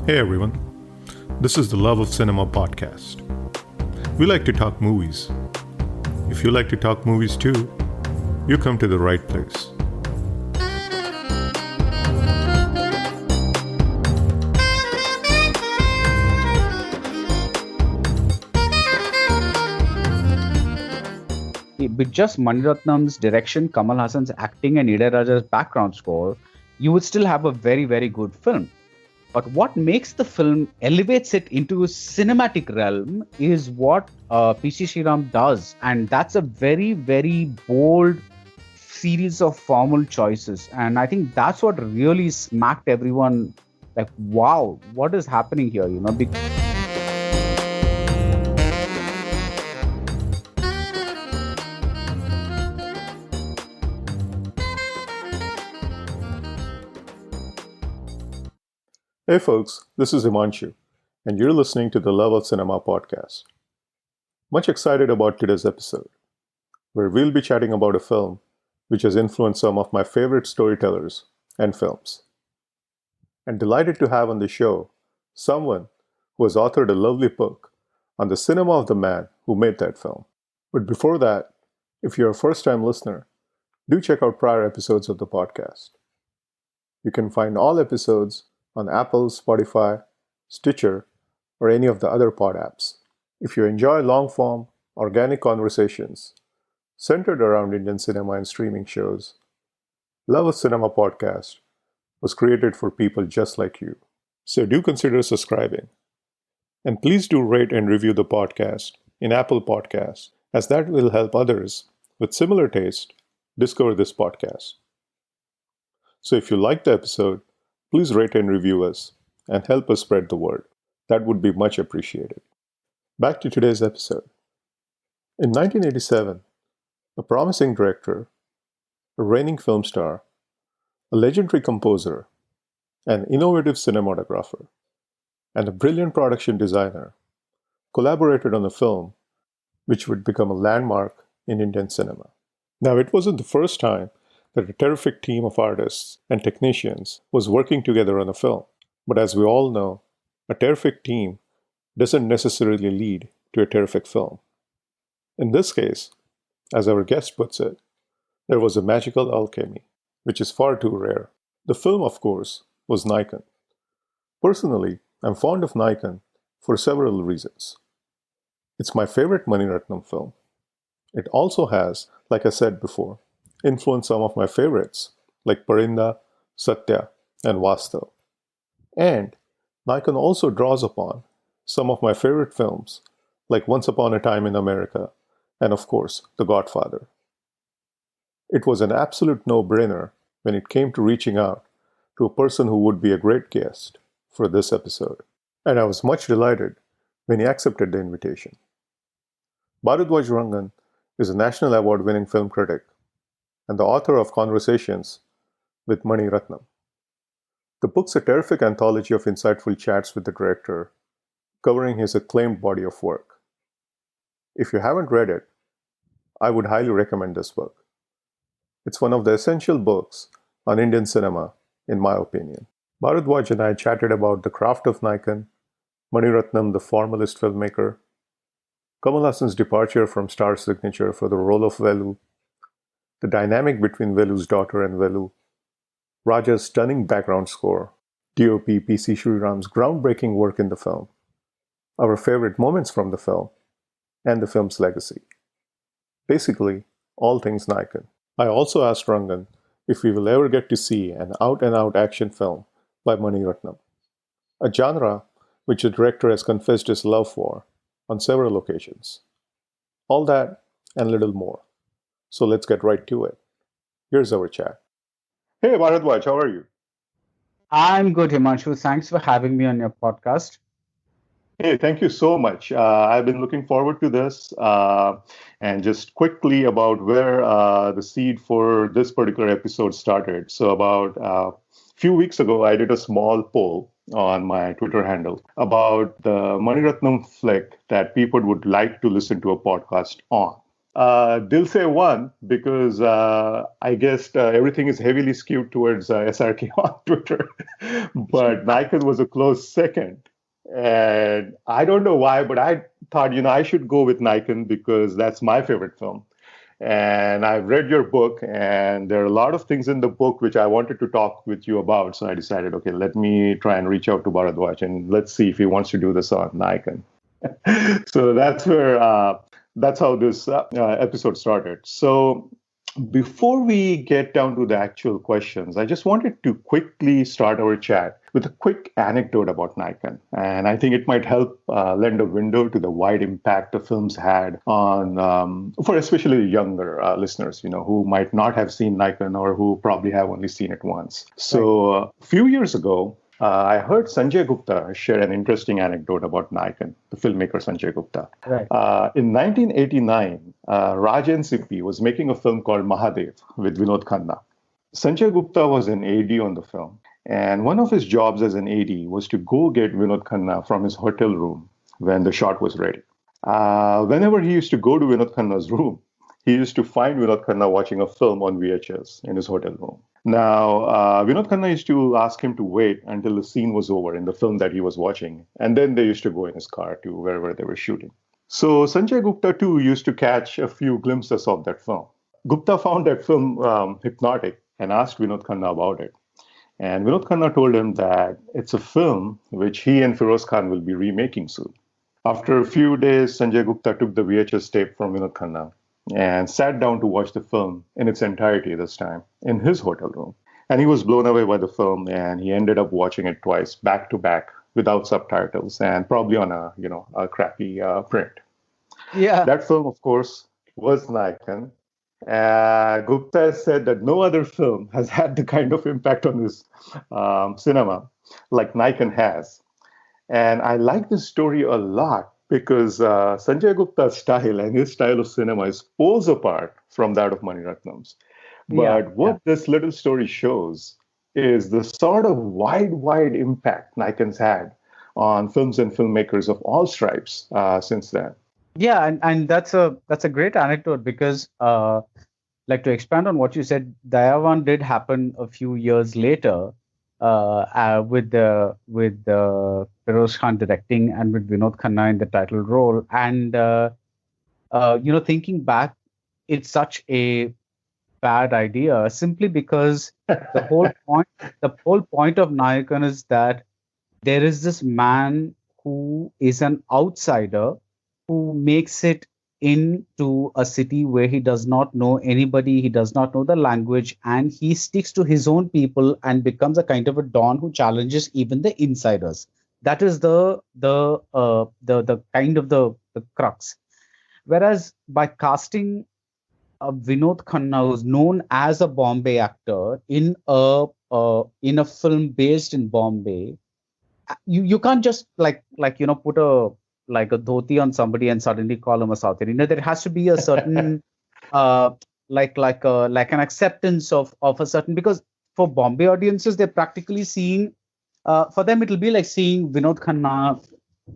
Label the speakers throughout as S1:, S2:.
S1: Hey everyone, this is the Love of Cinema podcast. We like to talk movies. If you like to talk movies too, you come to the right place.
S2: With just Mani Ratnam's direction, Kamal Haasan's acting, and Raaja's background score, you would still have a very, very good film. But what makes the film elevates it into a cinematic realm is what PC Sreeram does. And that's a very, very bold series of formal choices. And I think that's what really smacked everyone like, wow, what is happening here?
S1: Hey folks, this is Himanshu, and you're listening to the Love of Cinema podcast. Much excited about today's episode, where we'll be chatting about a film which has influenced some of my favorite storytellers and films. And delighted to have on the show someone who has authored a lovely book on the cinema of the man who made that film. But before that, if you're a first-time listener, do check out prior episodes of the podcast. You can find all episodes on Apple, Spotify, Stitcher, or any of the other pod apps. If you enjoy long-form, organic conversations centered around Indian cinema and streaming shows, Love of Cinema podcast was created for people just like you. So do consider subscribing. And please do rate and review the podcast in Apple Podcasts, as that will help others with similar taste discover this podcast. So if you like the episode, please rate and review us and help us spread the word. That would be much appreciated. Back to today's episode. In 1987, a promising director, a reigning film star, a legendary composer, an innovative cinematographer, and a brilliant production designer collaborated on a film which would become a landmark in Indian cinema. Now, it wasn't the first time that a terrific team of artists and technicians was working together on a film. But as we all know, a terrific team doesn't necessarily lead to a terrific film. In this case, as our guest puts it, there was a magical alchemy, which is far too rare. The film, of course, was Nayakan. Personally, I'm fond of Nayakan for several reasons. It's my favorite Mani Ratnam film. It also has, like I said before, influenced some of my favorites like Parinda, Satya, and Vastav. And Nayakan also draws upon some of my favorite films like Once Upon a Time in America and of course The Godfather. It was an absolute no-brainer when it came to reaching out to a person who would be a great guest for this episode. And I was much delighted when he accepted the invitation. Baradwaj Rangan is a national award-winning film critic and the author of Conversations with Mani Ratnam. The book's a terrific anthology of insightful chats with the director, covering his acclaimed body of work. If you haven't read it, I would highly recommend this book. It's one of the essential books on Indian cinema, in my opinion. Baradwaj and I chatted about the craft of Nayakan, Mani Ratnam, the formalist filmmaker, Kamal Haasan's departure from Star Signature for the role of Velu, the dynamic between Velu's daughter and Velu, Raaja's stunning background score, DoP P Sreeram's groundbreaking work in the film, our favorite moments from the film, and the film's legacy. Basically, all things Nayakan. I also asked Rangan if we will ever get to see an out-and-out action film by Mani Ratnam, a genre which the director has confessed his love for on several occasions. All that and little more. So let's get right to it. Here's our chat. Hey Baradwaj, how are you?
S2: I'm good, Himanshu. Thanks for having me on your podcast.
S1: Hey, thank you so much. I've been looking forward to this. And just quickly about where the seed for this particular episode started. So about a few weeks ago, I did a small poll on my Twitter handle about the Mani Ratnam flick that people would like to listen to a podcast on. Dil Se won because I guess everything is heavily skewed towards SRK on Twitter, but Nayakan was a close second. And I don't know why, but I thought, I should go with Nayakan because that's my favorite film. And I've read your book, and there are a lot of things in the book which I wanted to talk with you about. So I decided, okay, let me try and reach out to Baradwaj and let's see if he wants to do this on Nayakan. So that's how this episode started. So before we get down to the actual questions, I just wanted to quickly start our chat with a quick anecdote about Nikon. And I think it might help lend a window to the wide impact the films had on, for especially younger listeners, who might not have seen Nikon or who probably have only seen it once. So a few years ago, I heard Sanjay Gupta share an interesting anecdote about Nayakan, the filmmaker Sanjay Gupta.
S2: Right.
S1: In 1989, Raaja NCP was making a film called Mahadev with Vinod Khanna. Sanjay Gupta was an AD on the film, and one of his jobs as an AD was to go get Vinod Khanna from his hotel room when the shot was ready. Whenever he used to go to Vinod Khanna's room, he used to find Vinod Khanna watching a film on VHS in his hotel room. Now, Vinod Khanna used to ask him to wait until the scene was over in the film that he was watching, and then they used to go in his car to wherever they were shooting. So Sanjay Gupta too used to catch a few glimpses of that film. Gupta found that film hypnotic and asked Vinod Khanna about it. And Vinod Khanna told him that it's a film which he and Feroz Khan will be remaking soon. After a few days, Sanjay Gupta took the VHS tape from Vinod Khanna and sat down to watch the film in its entirety this time in his hotel room. And he was blown away by the film, and he ended up watching it twice, back to back, without subtitles, and probably on a crappy print.
S2: Yeah.
S1: That film, of course, was Nayakan. Gupta said that no other film has had the kind of impact on his cinema like Nayakan has. And I like this story a lot because Sanjay Gupta's style and his style of cinema is poles apart from that of Mani Ratnam's. But what this little story shows is the sort of wide impact Nayakan's had on films and filmmakers of all stripes since then.
S2: Yeah, and that's a great anecdote because like to expand on what you said, Dayavan did happen a few years later with the Feroz Khan directing and with Vinod Khanna in the title role. And thinking back, it's such a bad idea simply because the whole point of Nayakan is that there is this man who is an outsider who makes it into a city where he does not know anybody, he does not know the language, and he sticks to his own people and becomes a kind of a don who challenges even the insiders. That is the kind of the crux. Whereas by casting Vinod Khanna, who's known as a Bombay actor, in a film based in Bombay, you can't just put a dhoti on somebody and suddenly call him a South Indian. There has to be a certain like an acceptance of a certain, because for Bombay audiences they're practically seeing for them it'll be like seeing Vinod Khanna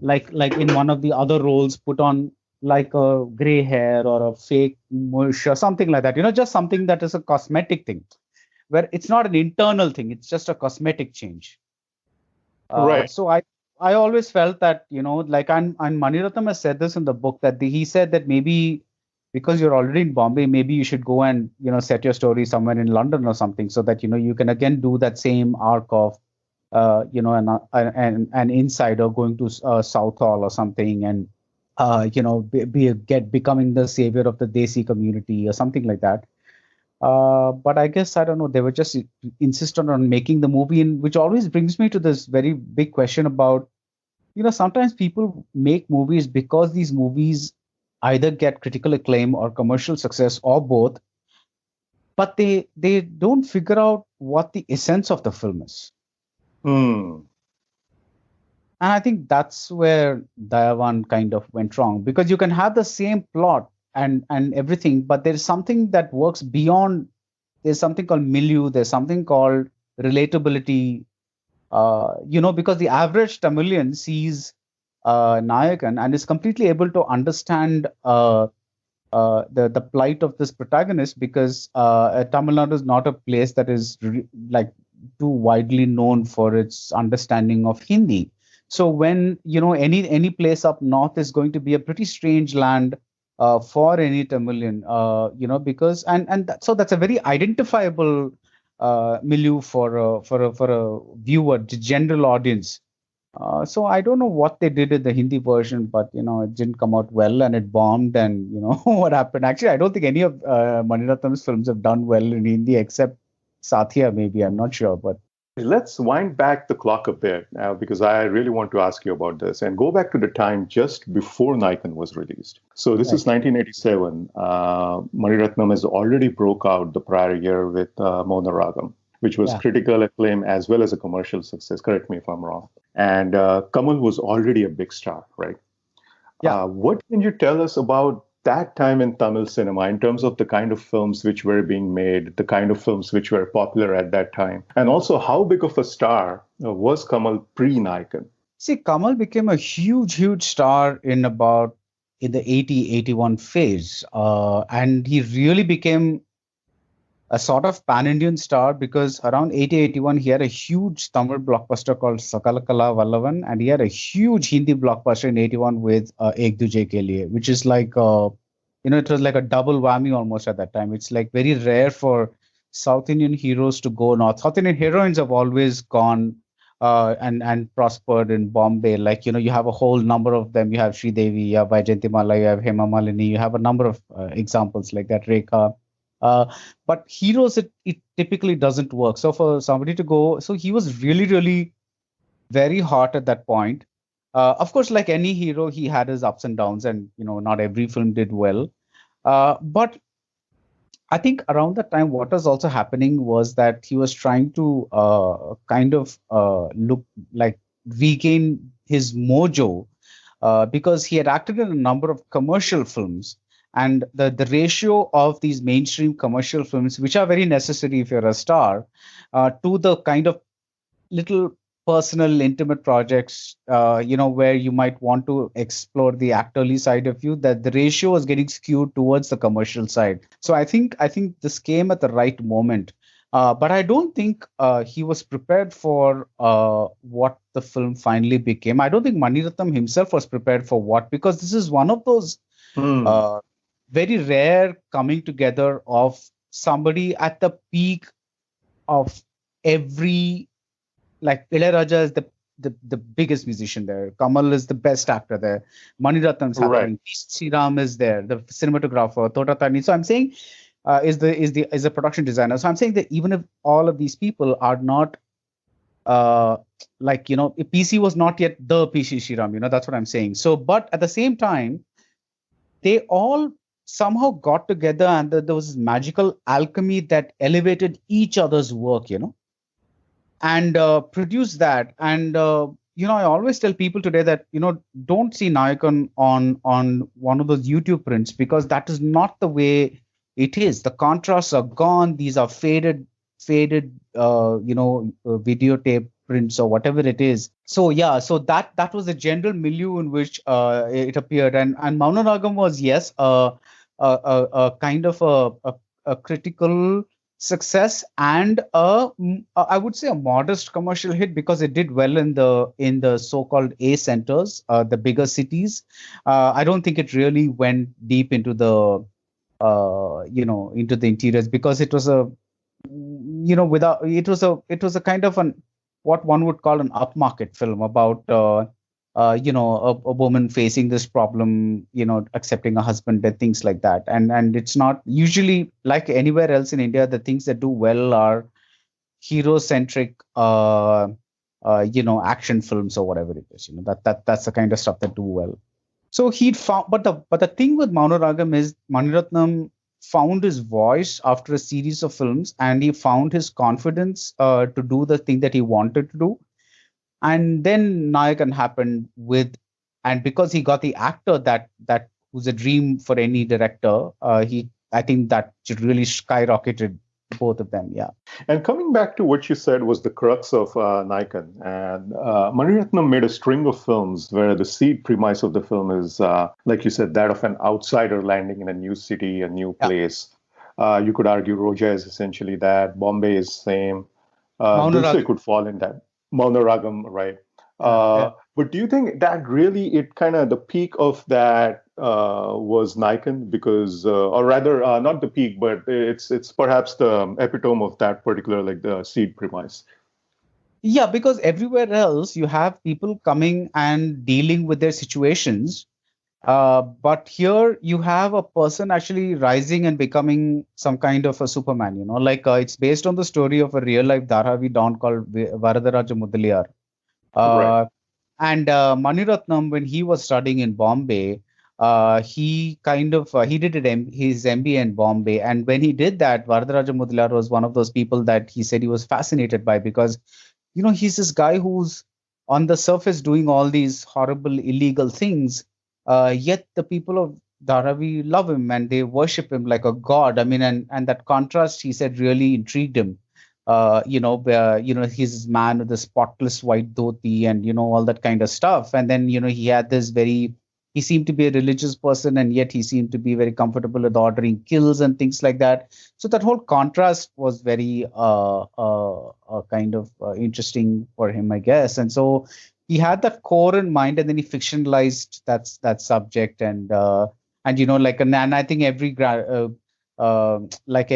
S2: like in one of the other roles put on like a gray hair or a fake mush or something like that. Just something that is a cosmetic thing, where it's not an internal thing, it's just a cosmetic change.
S1: Right.
S2: So I always felt that, and Mani Ratnam has said this in the book, that he said that maybe because you're already in Bombay, maybe you should go and, set your story somewhere in London or something, so that, you can again do that same arc of, an insider going to Southall or something, and, becoming the savior of the Desi community or something like that. But I guess, I don't know, they were just insistent on making the movie, which always brings me to this very big question about, sometimes people make movies because these movies either get critical acclaim or commercial success or both, but they don't figure out what the essence of the film is. And I think that's where Dayavan kind of went wrong, because you can have the same plot and everything, but there's something that works beyond. There's something called milieu, there's something called relatability, because the average Tamilian sees Nayakan and is completely able to understand the plight of this protagonist, because Tamil Nadu is not a place that is like too widely known for its understanding of Hindi. So when any place up north is going to be a pretty strange land for any Tamilian, because so that's a very identifiable milieu for a viewer, the general audience. So I don't know what they did in the Hindi version, but it didn't come out well and it bombed. And what happened? Actually, I don't think any of Mani Ratnam's films have done well in Hindi except Satya, maybe. I'm not sure, but
S1: Let's wind back the clock a bit now, because I really want to ask you about this and go back to the time just before Nayakan was released. So this is 1987. Mani Ratnam has already broke out the prior year with Mauna Ragam, which was critical acclaim as well as a commercial success. Correct me if I'm wrong. And Kamal was already a big star, right?
S2: Yeah.
S1: What can you tell us about that time in Tamil cinema in terms of the kind of films which were being made, the kind of films which were popular at that time? And also, how big of a star was Kamal pre-Nayakan?
S2: See, Kamal became a huge star in the 80-81 phase. And he really became a sort of pan-Indian star, because around 80-81 he had a huge Tamil blockbuster called Sakalakala Vallavan, and he had a huge Hindi blockbuster in 81 with Ek Duje Ke Liye, which is like it was like a double whammy almost at that time. It's like very rare for South Indian heroes to go north. South Indian heroines have always gone and prospered in Bombay. Like you have a whole number of them. You have Sri Devi, you have Vaijayantimala, you have Hema Malini, you have a number of examples like that, Rekha. But heroes, it typically doesn't work. So for somebody to go, so he was really very hot at that point. Of course, like any hero, he had his ups and downs, and not every film did well. But I think around that time, what was also happening was that he was trying to look like regain his mojo, because he had acted in a number of commercial films. And the ratio of these mainstream commercial films, which are very necessary if you're a star, to the kind of little personal, intimate projects, where you might want to explore the actorly side of you, that the ratio was getting skewed towards the commercial side. So I think this came at the right moment. But I don't think he was prepared for what the film finally became. I don't think Mani Ratnam himself was prepared for because this is one of those very rare coming together of somebody at the peak of every, like Ilayaraja is the biggest musician there. Kamal is the best actor there. Mani Ratnam's happening. Sreeram is there, the cinematographer. Tota Tani. So I'm saying is the production designer. So I'm saying that even if all of these people are not PC was not yet the PC Sreeram. That's what I'm saying. So, but at the same time, they all somehow got together, and there was this magical alchemy that elevated each other's work, and produced that. And I always tell people today that don't see Nayakan on one of those YouTube prints, because that is not the way it is. The contrasts are gone. These are faded videotape prints or whatever it is. So yeah, so that was the general milieu in which it appeared. And Mauna Ragam was, yes, a kind of a critical success, and I would say a modest commercial hit, because it did well in the so-called A centers, the bigger cities. I don't think it really went deep into the into the interiors, because it was a it was a kind of what one would call an upmarket film about a woman facing this problem, accepting a husband, and things like that. And it's not usually like anywhere else in India. The things that do well are hero-centric, action films or whatever it is. That's the kind of stuff that do well. So he'd found, but the thing with Mauna Ragam is Mani Ratnam found his voice after a series of films, and he found his confidence to do the thing that he wanted to do. And then Nayakan happened and because he got the actor that was a dream for any director, I think that really skyrocketed both of them. Yeah.
S1: And coming back to what you said was the crux of Nayakan, and Mani Ratnam made a string of films where the seed premise of the film is, like you said, that of an outsider landing in a new city, a new
S2: Yeah.
S1: place. You could argue Roja is essentially that. Bombay is same. Dilse
S2: Maunaragam.
S1: could fall in that. Maunaragam, right?
S2: Yeah, yeah.
S1: But do you think that really it kind of the peak of that was Nayakan? Because, or rather, not the peak, but it's perhaps the epitome of that particular like the seed premise.
S2: Yeah, because everywhere else you have people coming and dealing with their situations. But here you have a person actually rising and becoming some kind of a Superman, like it's based on the story of a real life Dharavi Don called Varadaraja Mudaliar.
S1: Right.
S2: Uh, and Mani Ratnam, when he was studying in Bombay, he kind of he did his MBA in Bombay. And when he did that, Varadaraja Mudaliar was one of those people that he said he was fascinated by because he's this guy who's on the surface doing all these horrible illegal things, yet the people of Dharavi love him and they worship him like a god. I mean, and that contrast, he said, really intrigued him. Where he's this man with the spotless white dhoti and all that kind of stuff. And then he had this he seemed to be a religious person, and yet he seemed to be very comfortable with ordering kills and things like that. So that whole contrast was very kind of interesting for him, I guess. And so he had that core in mind, and then he fictionalized that subject, and and I think every like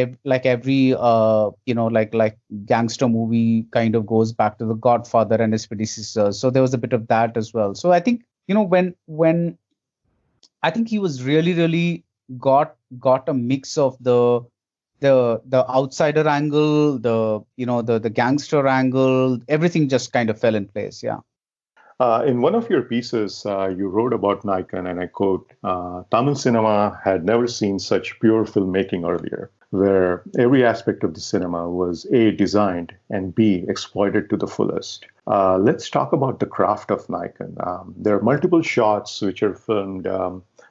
S2: every like gangster movie kind of goes back to the Godfather and his predecessors. So there was a bit of that as well. So I think when I think he was really got a mix of the outsider angle, the gangster angle, everything just kind of fell in place. Yeah.
S1: In one of your pieces, you wrote about Nayakan, and I quote, Tamil cinema had never seen such pure filmmaking earlier, where every aspect of the cinema was A, designed, and B, exploited to the fullest. Let's talk about the craft of Nayakan. There are multiple shots which are filmed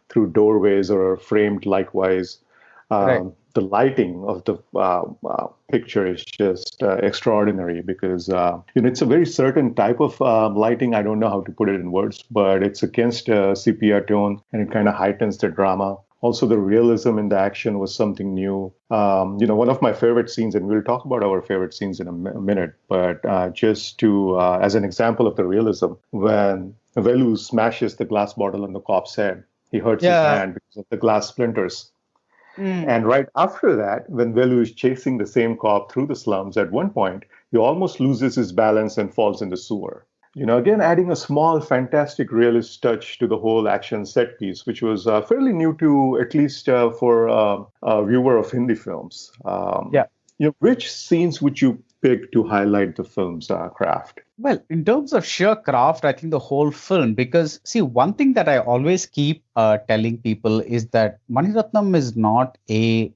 S1: through doorways or framed likewise.
S2: Right.
S1: The lighting of the picture is just extraordinary because it's a very certain type of lighting. I don't know how to put it in words, but it's against sepia tone and it kind of heightens the drama. Also, the realism in the action was something new. One of my favorite scenes, and we'll talk about our favorite scenes in a minute, but just to, as an example of the realism, when Velu smashes the glass bottle on the cop's head, he hurts his
S2: Yeah.
S1: hand because of the glass splinters.
S2: Mm.
S1: And right after that, when Velu is chasing the same cop through the slums, at one point, he almost loses his balance and falls in the sewer. Again, adding a small, fantastic, realist touch to the whole action set piece, which was fairly new to, at least for a viewer of Hindi films.
S2: Yeah.
S1: Which scenes would you pick to highlight the film's craft?
S2: Well, in terms of sheer craft, I think the whole film, because see, one thing that I always keep telling people is that Mani Ratnam is not a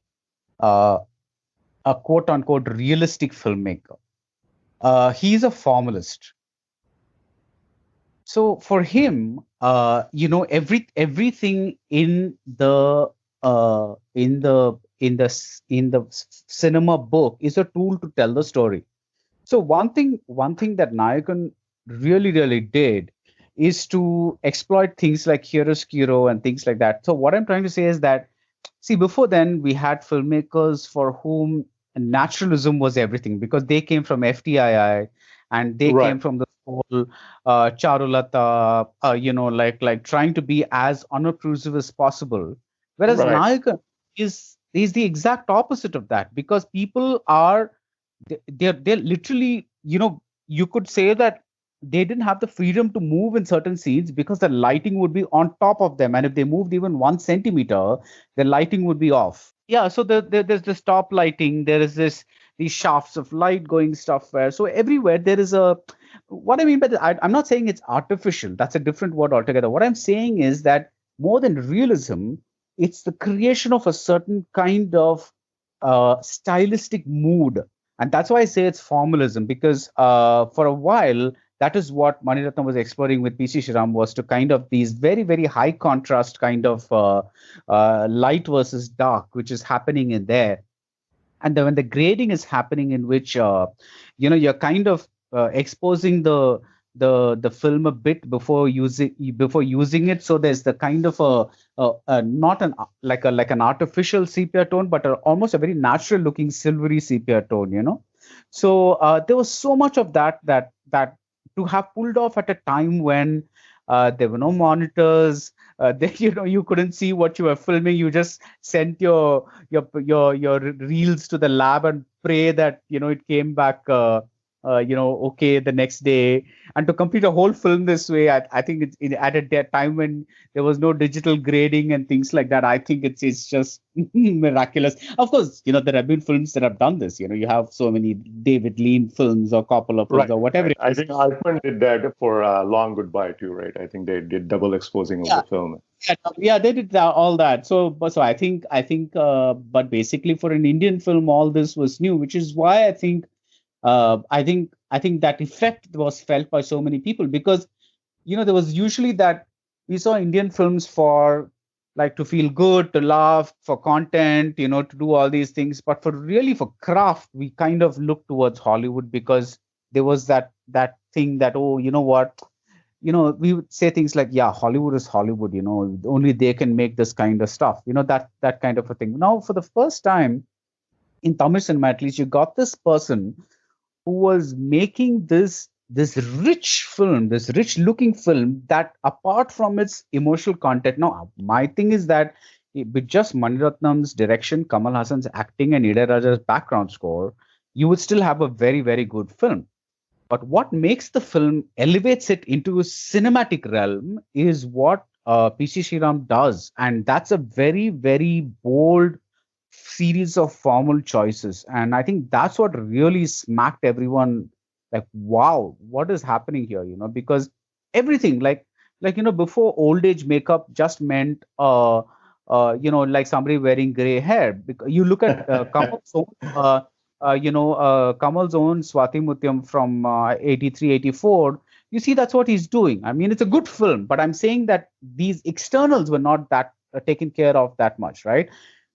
S2: quote unquote realistic filmmaker. He's a formalist. So for him, everything in the cinema book is a tool to tell the story. So one thing that Nayakan really did is to exploit things like chiaroscuro and things like that. So what I'm trying to say is that, see, before then we had filmmakers for whom naturalism was everything because they came from FTII and they
S1: Right.
S2: came from the whole Charulata, like trying to be as unobtrusive as possible. Whereas
S1: Right.
S2: Nayakan is the exact opposite of that because people are they're literally, you could say that they didn't have the freedom to move in certain scenes because the lighting would be on top of them, and if they moved even 1 centimeter, the lighting would be off. Yeah, so there's this top lighting, there is these shafts of light going stuff where, so everywhere there is what I mean by that, I'm not saying it's artificial. That's a different word altogether. What I'm saying is that more than realism, it's the creation of a certain kind of stylistic mood. And that's why I say it's formalism, because for a while, that is what Mani Ratnam was exploring with PC Sreeram, was to kind of these very, very high contrast kind of light versus dark, which is happening in there. and then when the grading is happening, in which you're kind of exposing the film a bit before using it, so there's the kind of a not an like an artificial sepia tone, but almost a very natural looking silvery sepia tone. So there was so much of that to have pulled off at a time when there were no monitors. You couldn't see what you were filming. You just sent your reels to the lab and pray that it came back okay the next day. And to complete a whole film this way, I think at a time when there was no digital grading and things like that, I think it's just miraculous. Of course, there have been films that have done this. You have so many David Lean films or Coppola films
S1: Right,
S2: or whatever
S1: right.
S2: it
S1: I
S2: is.
S1: think Altman did that for Long Goodbye too, right? I think they did double exposing of
S2: Yeah,
S1: the film.
S2: yeah, they did all that. So but basically for an Indian film, all this was new, which is why I think that effect was felt by so many people, because there was usually that we saw Indian films for like to feel good, to laugh, for content, to do all these things. But for craft, we kind of looked towards Hollywood, because there was that thing that, oh, you know what, we would say things like, yeah, Hollywood is Hollywood, only they can make this kind of stuff, that kind of a thing. Now, for the first time in Tamil cinema, at least, you got this person who was making this rich film, this rich looking film, that apart from its emotional content. Now, my thing is that with just Mani Ratnam's direction, Kamal Haasan's acting, and Raja's background score, you would still have a very, very good film. But what makes the film elevates it into a cinematic realm is what PC Sreeram does. And that's a very, very bold series of formal choices. And I think that's what really smacked everyone like, wow, what is happening here? Because everything before, old age makeup just meant like somebody wearing gray hair. Because you look at Kamal's own Swati Mutyam from 83, 84, you see that's what he's doing. I mean, it's a good film, but I'm saying that these externals were not that taken care of that much, right?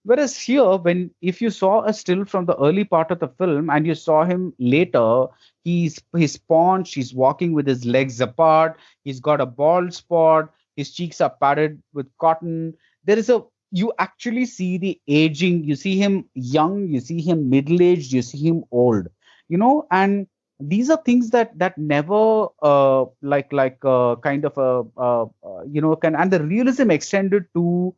S2: Whereas here, if you saw a still from the early part of the film and you saw him later, he's paunched, he's walking with his legs apart, he's got a bald spot, his cheeks are padded with cotton. You actually see the aging. You see him young, you see him middle aged, you see him old. And these are things that never kind of can, and the realism extended to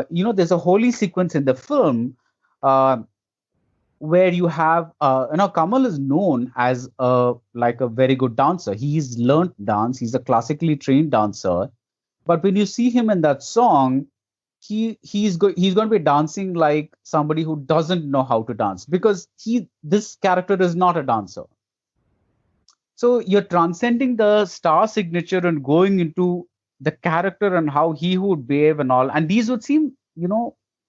S2: there's a holy sequence in the film uh, where you have Kamal is known as a very good dancer. He's learned dance. He's a classically trained dancer. But when you see him in that song, he's going to be dancing like somebody who doesn't know how to dance, because this character is not a dancer. So you're transcending the star signature and going into the character and how he would behave and all. And these would seem,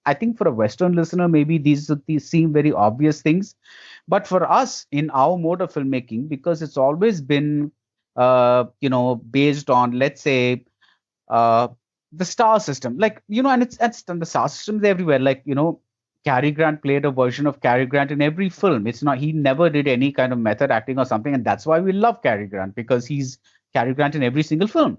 S2: I think for a Western listener, maybe these seem very obvious things. But for us in our mode of filmmaking, because it's always been, based on, let's say, uh, the star system, and it's the star systems everywhere. Cary Grant played a version of Cary Grant in every film. It's not, he never did any kind of method acting or something, and that's why we love Cary Grant, because he's Cary Grant in every single film.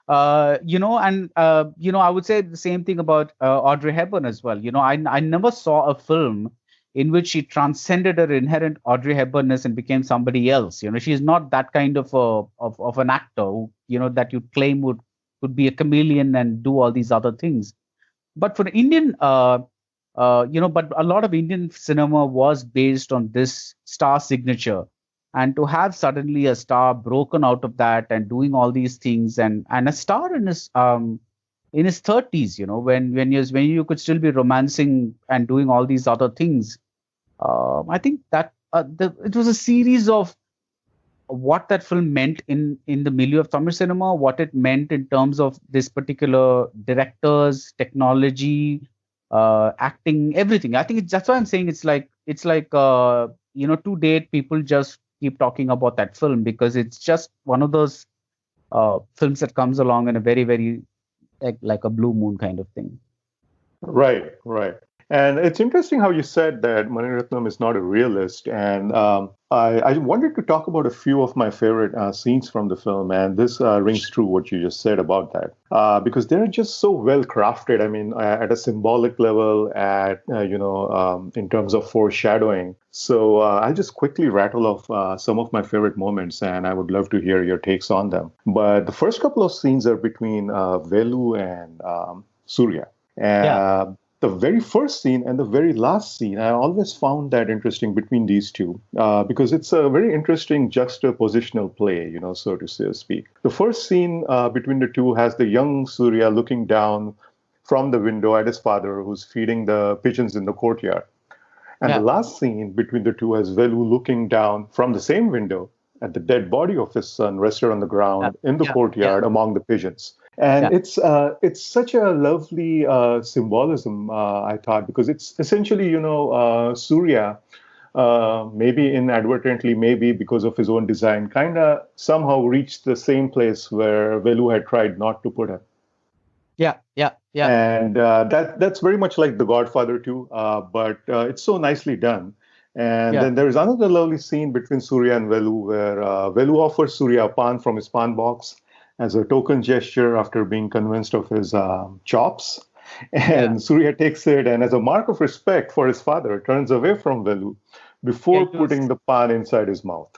S2: I would say the same thing about Audrey Hepburn as well. I never saw a film in which she transcended her inherent Audrey Hepburnness and became somebody else. She's not that kind of of an actor who, that you claim would be a chameleon and do all these other things. But for Indian, but a lot of Indian cinema was based on this star signature, and to have suddenly a star broken out of that and doing all these things, and a star in his 30s, when you could still be romancing and doing all these other things. I think that it was a series of what that film meant in the milieu of Tamil cinema, what it meant in terms of this particular directors, technology, acting, everything. I think that's why I'm saying to date people just keep talking about that film, because it's just one of those films that comes along in a very, very like a blue moon kind of thing.
S1: Right, right. And it's interesting how you said that Mani Ratnam is not a realist. And I wanted to talk about a few of my favorite scenes from the film. And this rings true what you just said about that. Because they're just so well crafted. I mean, at a symbolic level, in terms of foreshadowing. So I'll just quickly rattle off some of my favorite moments, and I would love to hear your takes on them. But the first couple of scenes are between Velu and Surya.
S2: Yeah,
S1: The very first scene and the very last scene, I always found that interesting between these two because it's a very interesting juxtapositional play, so to speak. The first scene between the two has the young Surya looking down from the window at his father, who's feeding the pigeons in the courtyard. And the
S2: yeah,
S1: last scene between the two has Velu looking down from the same window at the dead body of his son rested on the
S2: yeah,
S1: ground in the
S2: yeah, yeah,
S1: courtyard among the pigeons. And
S2: yeah,
S1: it's such a lovely symbolism, I thought, because it's essentially, Surya, maybe inadvertently, maybe because of his own design, kind of somehow reached the same place where Velu had tried not to put him.
S2: yeah, yeah, yeah,
S1: And that's very much like The Godfather too, but it's so nicely done. And
S2: yeah,
S1: then there is another lovely scene between Surya and Velu where Velu offers Surya a pan from his pan box as a token gesture after being convinced of his chops.
S2: yeah.
S1: And Surya takes it and, as a mark of respect for his father, turns away from Velu
S2: Yeah,
S1: before putting the pan inside his mouth.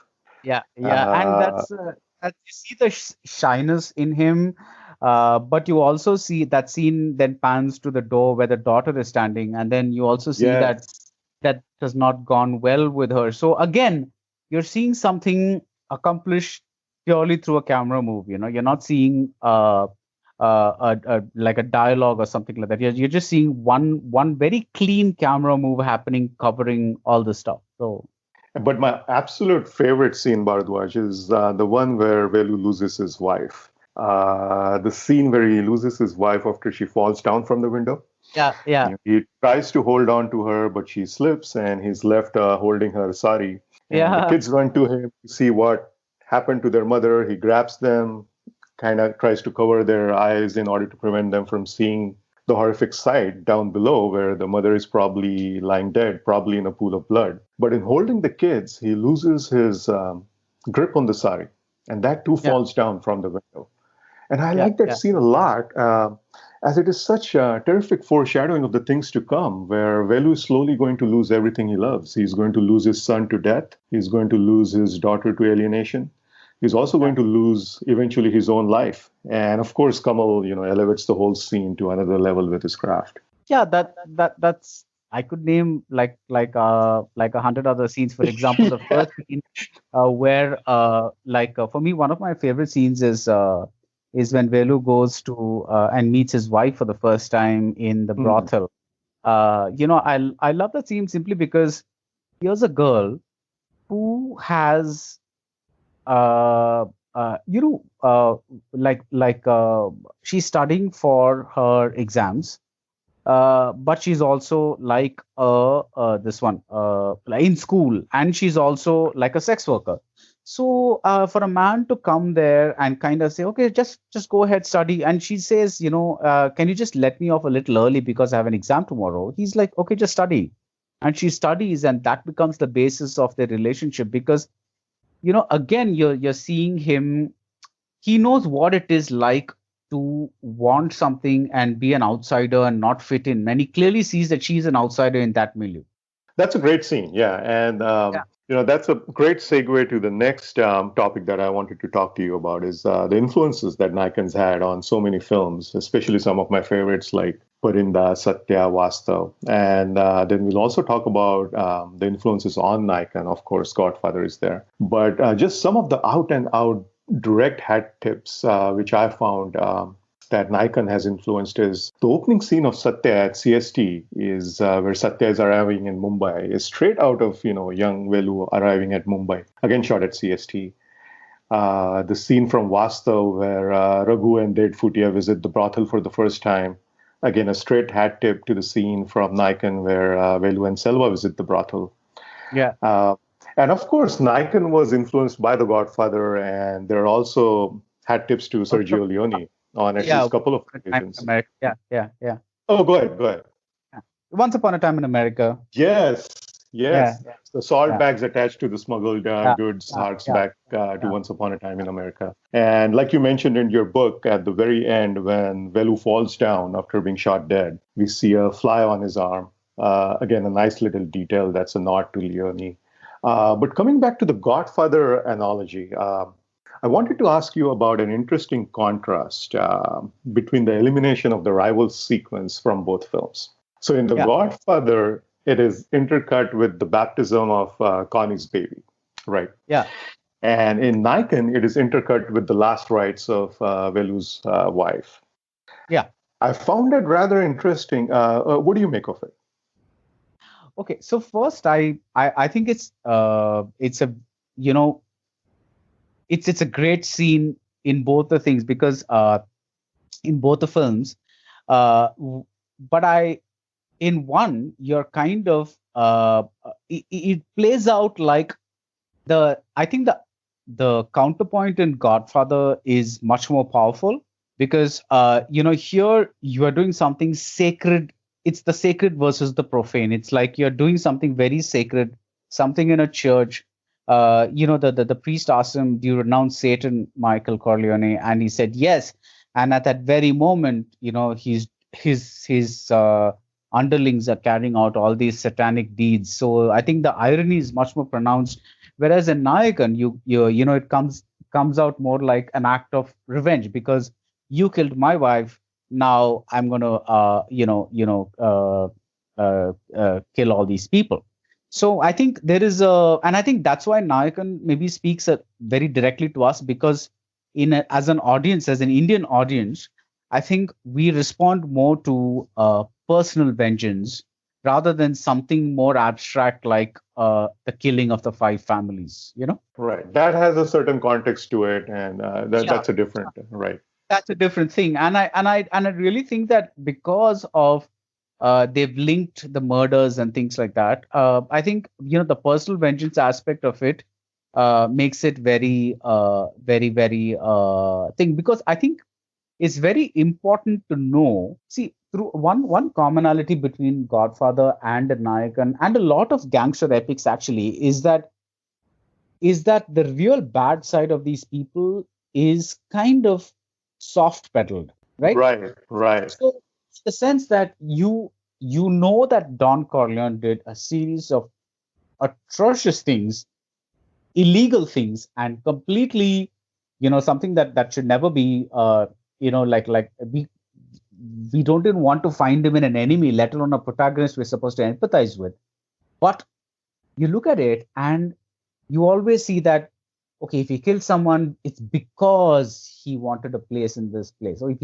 S2: yeah, yeah, and
S1: Uh,
S2: that you see the shyness in him, but you also see that scene then pans to the door where the daughter is standing, and then you also see that
S1: yes.
S2: that has not gone well with her. So again, you're seeing something accomplished purely through a camera move. You're not seeing like a dialogue or something like that. You're just seeing one very clean camera move happening, covering all the stuff. So
S1: But my absolute favorite scene, Baradwaj, is the one where Velu loses his wife. The scene where he loses his wife after she falls down from the window.
S2: yeah, yeah,
S1: He tries to hold on to her, but she slips and he's left holding her sari. And the
S2: yeah,
S1: kids run to him to see what happened to their mother. He grabs them, kind of tries to cover their eyes in order to prevent them from seeing the horrific sight down below where the mother is probably lying dead, probably in a pool of blood. But in holding the kids, he loses his grip on the sari, and that too
S2: yeah,
S1: falls down from the window. And I
S2: yeah,
S1: like that
S2: yeah,
S1: scene a lot, as it is such a terrific foreshadowing of the things to come, where Velu is slowly going to lose everything he loves. He's going to lose his son to death. He's going to lose his daughter to alienation. He's also
S2: yeah.
S1: going to lose eventually his own life. And of course, Kamal, elevates the whole scene to another level with his craft.
S2: Yeah, that's I could name like 100 other scenes. For example, the first scene where for me, one of my favorite scenes is when Velu goes to and meets his wife for the first time in the
S1: Hmm.
S2: brothel. I love that scene simply because here's a girl who has uh, uh, you know uh, she's studying for her exams, but she's also like this one like in school, and she's also like a sex worker. So for a man to come there and kind of say, okay, just go ahead, study, and she says, can you just let me off a little early because I have an exam tomorrow? He's like, okay, just study, and she studies, and that becomes the basis of their relationship because again you're seeing him. He knows what it is like to want something and be an outsider and not fit in. And he clearly sees that she's an outsider in that milieu.
S1: That's a great scene, yeah. And,
S2: Yeah.
S1: that's a great segue to the next topic that I wanted to talk to you about is the influences that Nayakan's had on so many films, especially some of my favorites like Parinda, Satya, Vastav. And then we'll also talk about the influences on Nayakan. Of course, Godfather is there. But just some of the out and out direct hat tips, which I found that Nayakan has influenced is the opening scene of Satya at CST is where Satya is arriving in Mumbai is straight out of young Velu arriving at Mumbai, again shot at CST. The scene from Vastav where Raghu and Ded Futia visit the brothel for the first time, again a straight hat tip to the scene from Nayakan where Velu and Selva visit the brothel.
S2: Yeah.
S1: Uh, and of course, Nayakan was influenced by The Godfather, and there are also hat tips to
S2: Also,
S1: Sergio Leone on at
S2: yeah.
S1: least a couple of
S2: Time
S1: occasions.
S2: America. Yeah. Yeah. Yeah.
S1: Oh, go ahead, go ahead.
S2: Once Upon a Time in America.
S1: Yes,
S2: Yeah,
S1: yes. The salt
S2: yeah,
S1: bags attached to the smuggled
S2: yeah,
S1: goods
S2: yeah,
S1: harks
S2: yeah,
S1: back to
S2: yeah,
S1: Once Upon a Time in America. And like you mentioned in your book, at the very end, when Velu falls down after being shot dead, we see a fly on his arm. Again, a nice little detail that's a nod to Leone. But coming back to the Godfather analogy, I wanted to ask you about an interesting contrast between the elimination of the rival sequence from both films. So in The
S2: yeah,
S1: Godfather, it is intercut with the baptism of Connie's baby, right?
S2: yeah,
S1: And in Nayakan, it is intercut with the last rites of Velu's wife.
S2: yeah.
S1: I found it rather interesting. What do you make of it?
S2: Okay, so first, I think it's a you know it's a great scene in both the things because in both the films, but I in one you're kind of it plays out like I think the counterpoint in Godfather is much more powerful because here you are doing something sacred. It's the sacred versus the profane. It's like you're doing something very sacred, something in a church. The priest asked him, "Do you renounce Satan, Michael Corleone?" And he said yes. And at that very moment, his underlings are carrying out all these satanic deeds. So I think the irony is much more pronounced. Whereas in Nayakan, it comes out more like an act of revenge because you killed my wife. Now I'm gonna kill all these people. So I think there is and I think that's why Nayakan maybe speaks very directly to us because as an audience, as an Indian audience, I think we respond more to personal vengeance rather than something more abstract like the killing of the five families.
S1: Right. That has a certain context to it, and
S2: Yeah,
S1: that's a different, right.
S2: that's a different thing. And I really think that because of they've linked the murders and things like that. I think the personal vengeance aspect of it makes it very thing because I think it's very important to know. See, through one commonality between Godfather and Nayakan and a lot of gangster epics actually is that the real bad side of these people is kind of soft pedaled, right?
S1: Right, right.
S2: So the sense that you know that Don Corleone did a series of atrocious things, illegal things, and completely, something that should never be, like we don't even want to find him in an enemy, let alone a protagonist we're supposed to empathize with. But you look at it and you always see that okay, if he killed someone, it's because he wanted a place in this place. Or if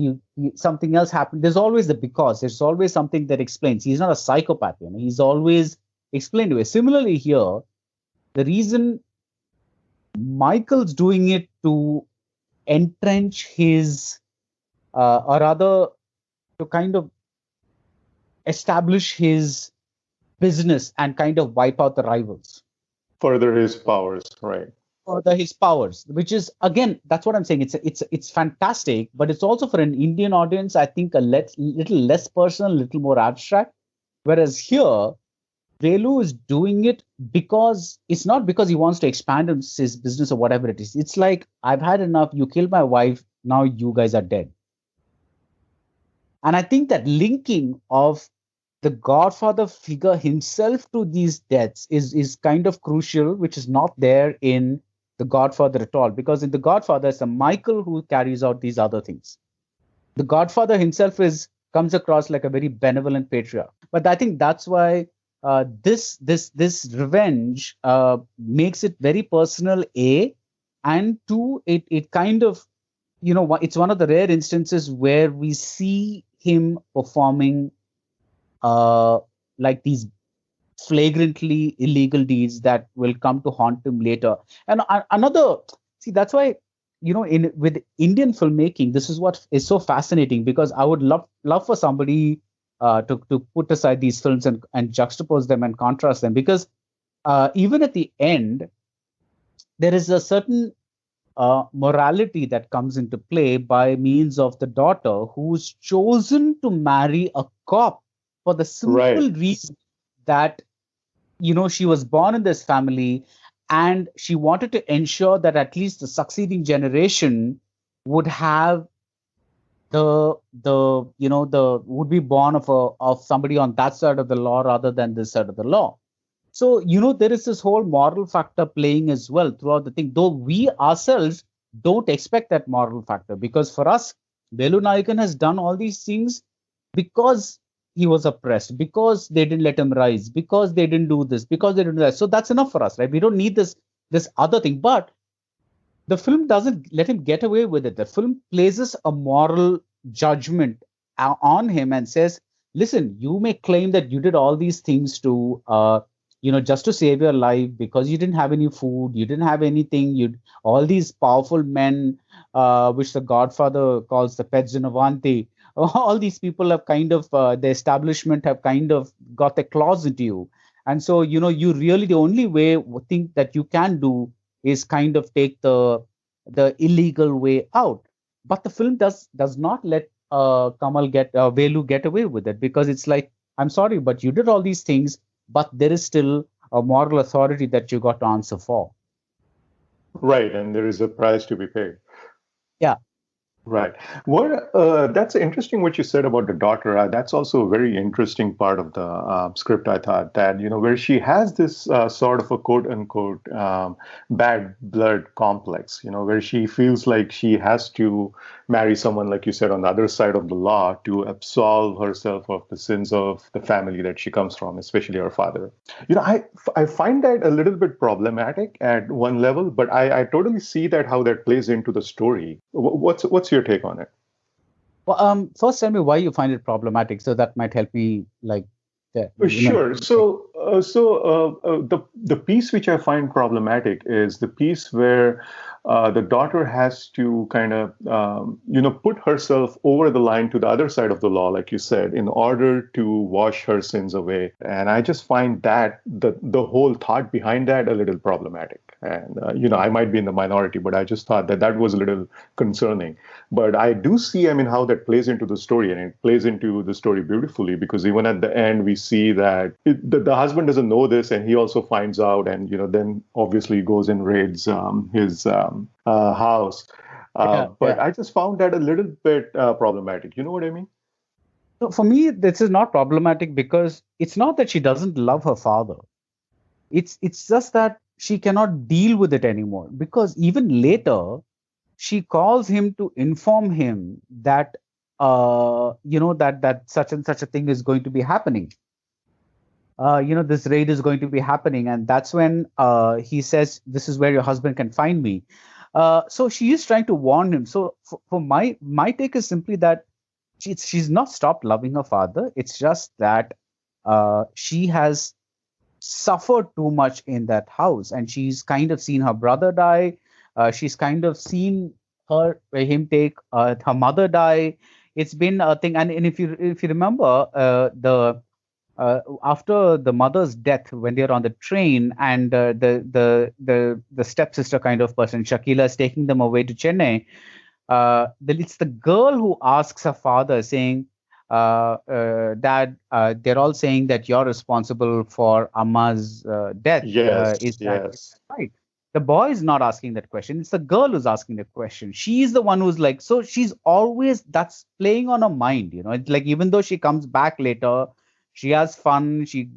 S2: something else happened, there's always the because. There's always something that explains. He's not a psychopath, He's always explained away. Similarly, here, the reason Michael's doing it to entrench his, or rather, to kind of establish his business and kind of wipe out the rivals.
S1: Further his powers, right.
S2: For his powers, which is again, that's what I'm saying. It's fantastic, but it's also for an Indian audience, I think, little less personal, a little more abstract. Whereas here, Velu is doing it because it's not because he wants to expand his business or whatever it is. It's like I've had enough. You killed my wife. Now you guys are dead. And I think that linking of the Godfather figure himself to these deaths is kind of crucial, which is not there in the Godfather at all. Because in the Godfather, it's a Michael who carries out these other things. The Godfather himself comes across like a very benevolent patriarch. But I think that's why this revenge makes it very personal. And two, it kind of it's one of the rare instances where we see him performing like these flagrantly illegal deeds that will come to haunt him later. And that's why with Indian filmmaking, this is what is so fascinating because I would love for somebody to put aside these films and juxtapose them and contrast them because even at the end there is a certain morality that comes into play by means of the daughter who's chosen to marry a cop for the simple
S1: Right.
S2: reason that she was born in this family, and she wanted to ensure that at least the succeeding generation would have the would be born of somebody on that side of the law rather than this side of the law. So there is this whole moral factor playing as well throughout the thing, though we ourselves don't expect that moral factor, because for us, Velu Nayakan has done all these things because he was oppressed, because they didn't let him rise, because they didn't do this, because they didn't do that. So that's enough for us, right? We don't need this other thing. But the film doesn't let him get away with it. The film places a moral judgment on him and says, listen, you may claim that you did all these things to just to save your life, because you didn't have any food, you didn't have anything, you all these powerful men, which the Godfather calls the Pezzinovanti, all these people have kind of the establishment have kind of got their claws into you. And so you really, the only way think that you can do is kind of take the illegal way out. But the film does not let Kamal get Velu get away with it, because it's like, I'm sorry, but you did all these things, but there is still a moral authority that you got to answer for.
S1: Right. And there is a price to be paid.
S2: Yeah.
S1: Right. That's interesting what you said about the daughter. That's also a very interesting part of the script, I thought, that, where she has this sort of a quote unquote bad blood complex, where she feels like she has to marry someone, like you said, on the other side of the law to absolve herself of the sins of the family that she comes from, especially her father. I find that a little bit problematic at one level, but I totally see that how that plays into the story. What's your take on it?
S2: Well, first tell me why you find it problematic, so that might help me, like,
S1: Sure. The piece which I find problematic is the piece where the daughter has to kind of put herself over the line to the other side of the law, like you said, in order to wash her sins away. And I just find that the whole thought behind that a little problematic. And I might be in the minority, but I just thought that was a little concerning. But I do see, how that plays into the story, and it plays into the story beautifully, because even at the end we see that the husband doesn't know this, and he also finds out, and then obviously goes and raids his house. But I just found that a little bit problematic. You know what I mean?
S2: So for me, this is not problematic, because it's not that she doesn't love her father. It's just that she cannot deal with it anymore, because even later she calls him to inform him that that such and such a thing is going to be happening. This raid is going to be happening, and that's when he says, this is where your husband can find me. So she is trying to warn him. So for my take is simply that she's not stopped loving her father. It's just that she has suffered too much in that house, and she's kind of seen her brother die. She's kind of seen him take her mother die. It's been a thing. And if you remember, the after the mother's death, when they're on the train, and the stepsister kind of person, Shakila, is taking them away to Chennai, it's the girl who asks her father, saying, Dad, they're all saying that you're responsible for Amma's death. Is that right? The boy is not asking that question. It's the girl who's asking the question. She's the one who's like, so she's always, that's playing on her mind. It's like, even though she comes back later, she has fun. She,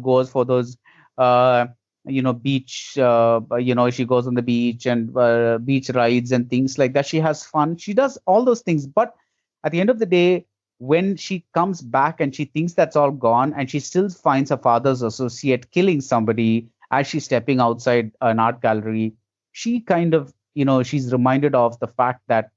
S2: goes for those, beach, she goes on the beach and beach rides and things like that. She has fun. She does all those things. But at the end of the day, when she comes back and she thinks that's all gone, and she still finds her father's associate killing somebody as she's stepping outside an art gallery, she kind of, she's reminded of the fact that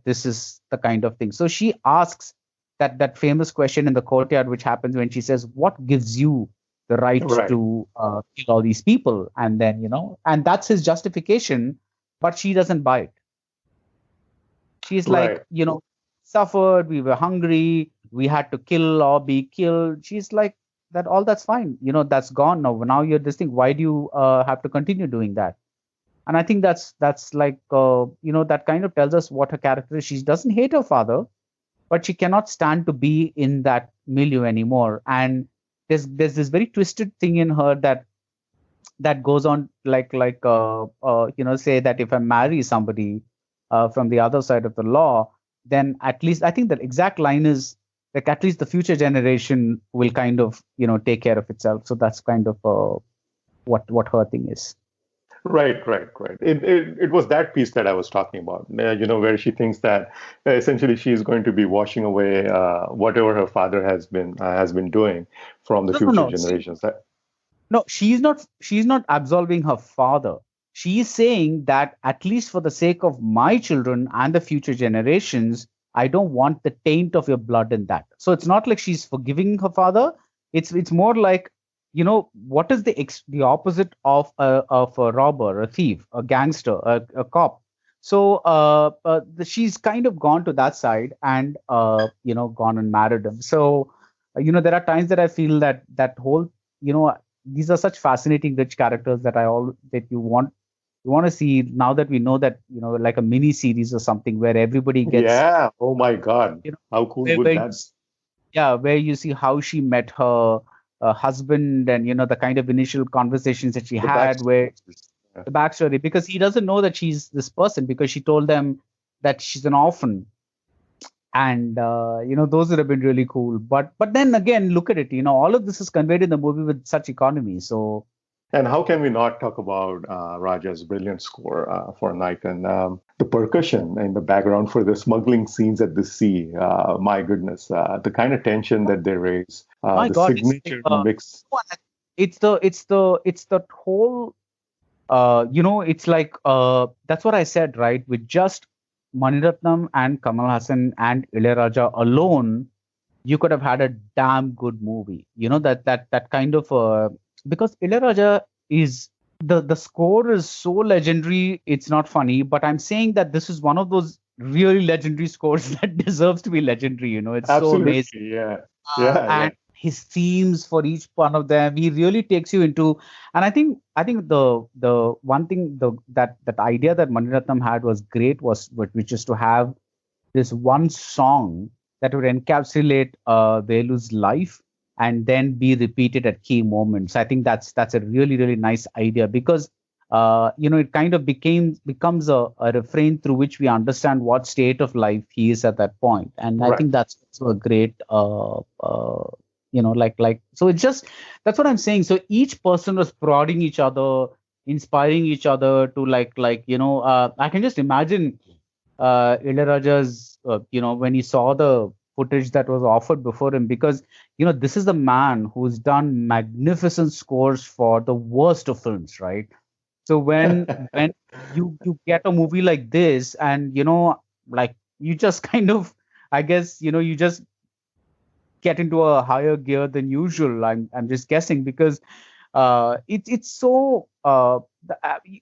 S2: this is the kind of thing. So she asks that famous question in the courtyard, which happens when she says, what gives you the right to kill all these people? And then, and that's his justification, but she doesn't buy it. She's like, suffered, we were hungry, we had to kill or be killed. She's like, that all that's fine, that's gone now you're this thing, why do you have to continue doing that? And I think that's like that kind of tells us what her character is. She doesn't hate her father, but she cannot stand to be in that milieu anymore. And there's this very twisted thing in her that goes on say that if I marry somebody from the other side of the law, then at least I think the exact line is like at least the future generation will kind of take care of itself. So that's kind of what her thing is.
S1: Right, right, right. It was that piece that I was talking about, where she thinks that essentially she is going to be washing away whatever her father has been doing from the
S2: No, no,
S1: future
S2: no.
S1: generations.
S2: No, she's not absolving her father. She is saying that at least for the sake of my children and the future generations, I don't want the taint of your blood in that. So it's not like she's forgiving her father. It's more like, what is the opposite of a robber, a thief, a gangster, a cop. So she's kind of gone to that side and gone and married him. So there are times that I feel that whole these are such fascinating rich characters that you want to see, now that we know that like a mini series or something where everybody gets
S1: Yeah. Oh my God.
S2: you know
S1: How cool
S2: where,
S1: would
S2: where
S1: that be?
S2: yeah, where you see how she met her husband, and the kind of initial conversations that she
S1: The
S2: had,
S1: backstory.
S2: where
S1: Yeah.
S2: the backstory, because he doesn't know that she's this person because she told them that she's an orphan. And those would have been really cool, but then again, look at it, all of this is conveyed in the movie with such economy. So
S1: And how can we not talk about Raja's brilliant score for Nayakan? The percussion in the background for the smuggling scenes at the sea. My goodness, the kind of tension that they raise,
S2: my
S1: the
S2: god, it's like,
S1: signature mix.
S2: it's the whole it's like that's what I said, right? With just Mani Ratnam and Kamal Hassan and Ilayaraja alone, you could have had a damn good movie. That kind of because Ilayaraja is the score is so legendary. It's not funny, but I'm saying that this is one of those really legendary scores that deserves to be legendary. It's so amazing.
S1: Absolutely, yeah, yeah, yeah.
S2: And his themes for each one of them, he really takes you into. And I think the one thing, that idea that Mani Ratnam had was great, which is to have this one song that would encapsulate Velu's life and then be repeated at key moments. I think that's a really really nice idea, because it kind of becomes a refrain through which we understand what state of life he is at that point. And I
S1: Right.
S2: think that's also a great so it's just, that's what I'm saying. So each person was prodding each other, inspiring each other to I can just imagine Ilayaraja's, when he saw the footage that was offered before him, because this is the man who's done magnificent scores for the worst of films, right? So when you get a movie like this, and like you just kind of, I guess, you just get into a higher gear than usual. I'm just guessing, because it's so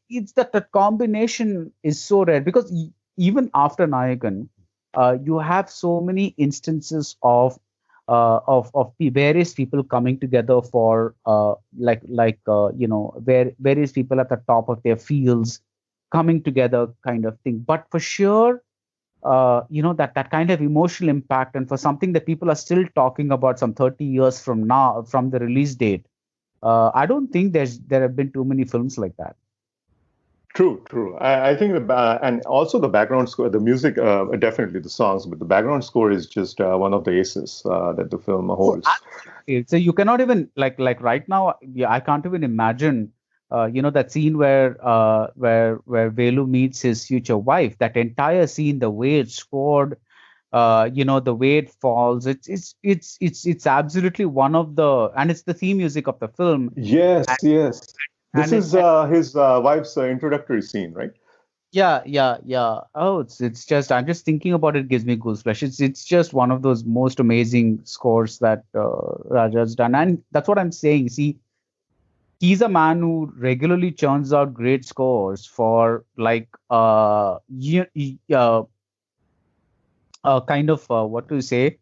S2: it's that combination is so rare, because even after Nayakan, you have so many instances of various people coming together for where various people at the top of their fields coming together, kind of thing. But for sure, that kind of emotional impact, and for something that people are still talking about some 30 years from now, from the release date, I don't think there have been too many films like that.
S1: True, true. I think and also the background score, the music, definitely the songs, but the background score is just one of the aces that the film
S2: Oh,
S1: holds.
S2: absolutely. So you cannot even like right now. Yeah, I can't even imagine. That scene where Velu meets his future wife. That entire scene, the way it's scored, the way it falls. It's absolutely one of the, and it's the theme music of the film.
S1: Yes, yes. This
S2: And it,
S1: is his wife's introductory scene, right?
S2: yeah, yeah, yeah. Oh, it's just, I'm just thinking about it, gives me goosebumps. It's just one of those most amazing scores that Raja's done, and that's what I'm saying. See, he's a man who regularly churns out great scores for kind of what to say,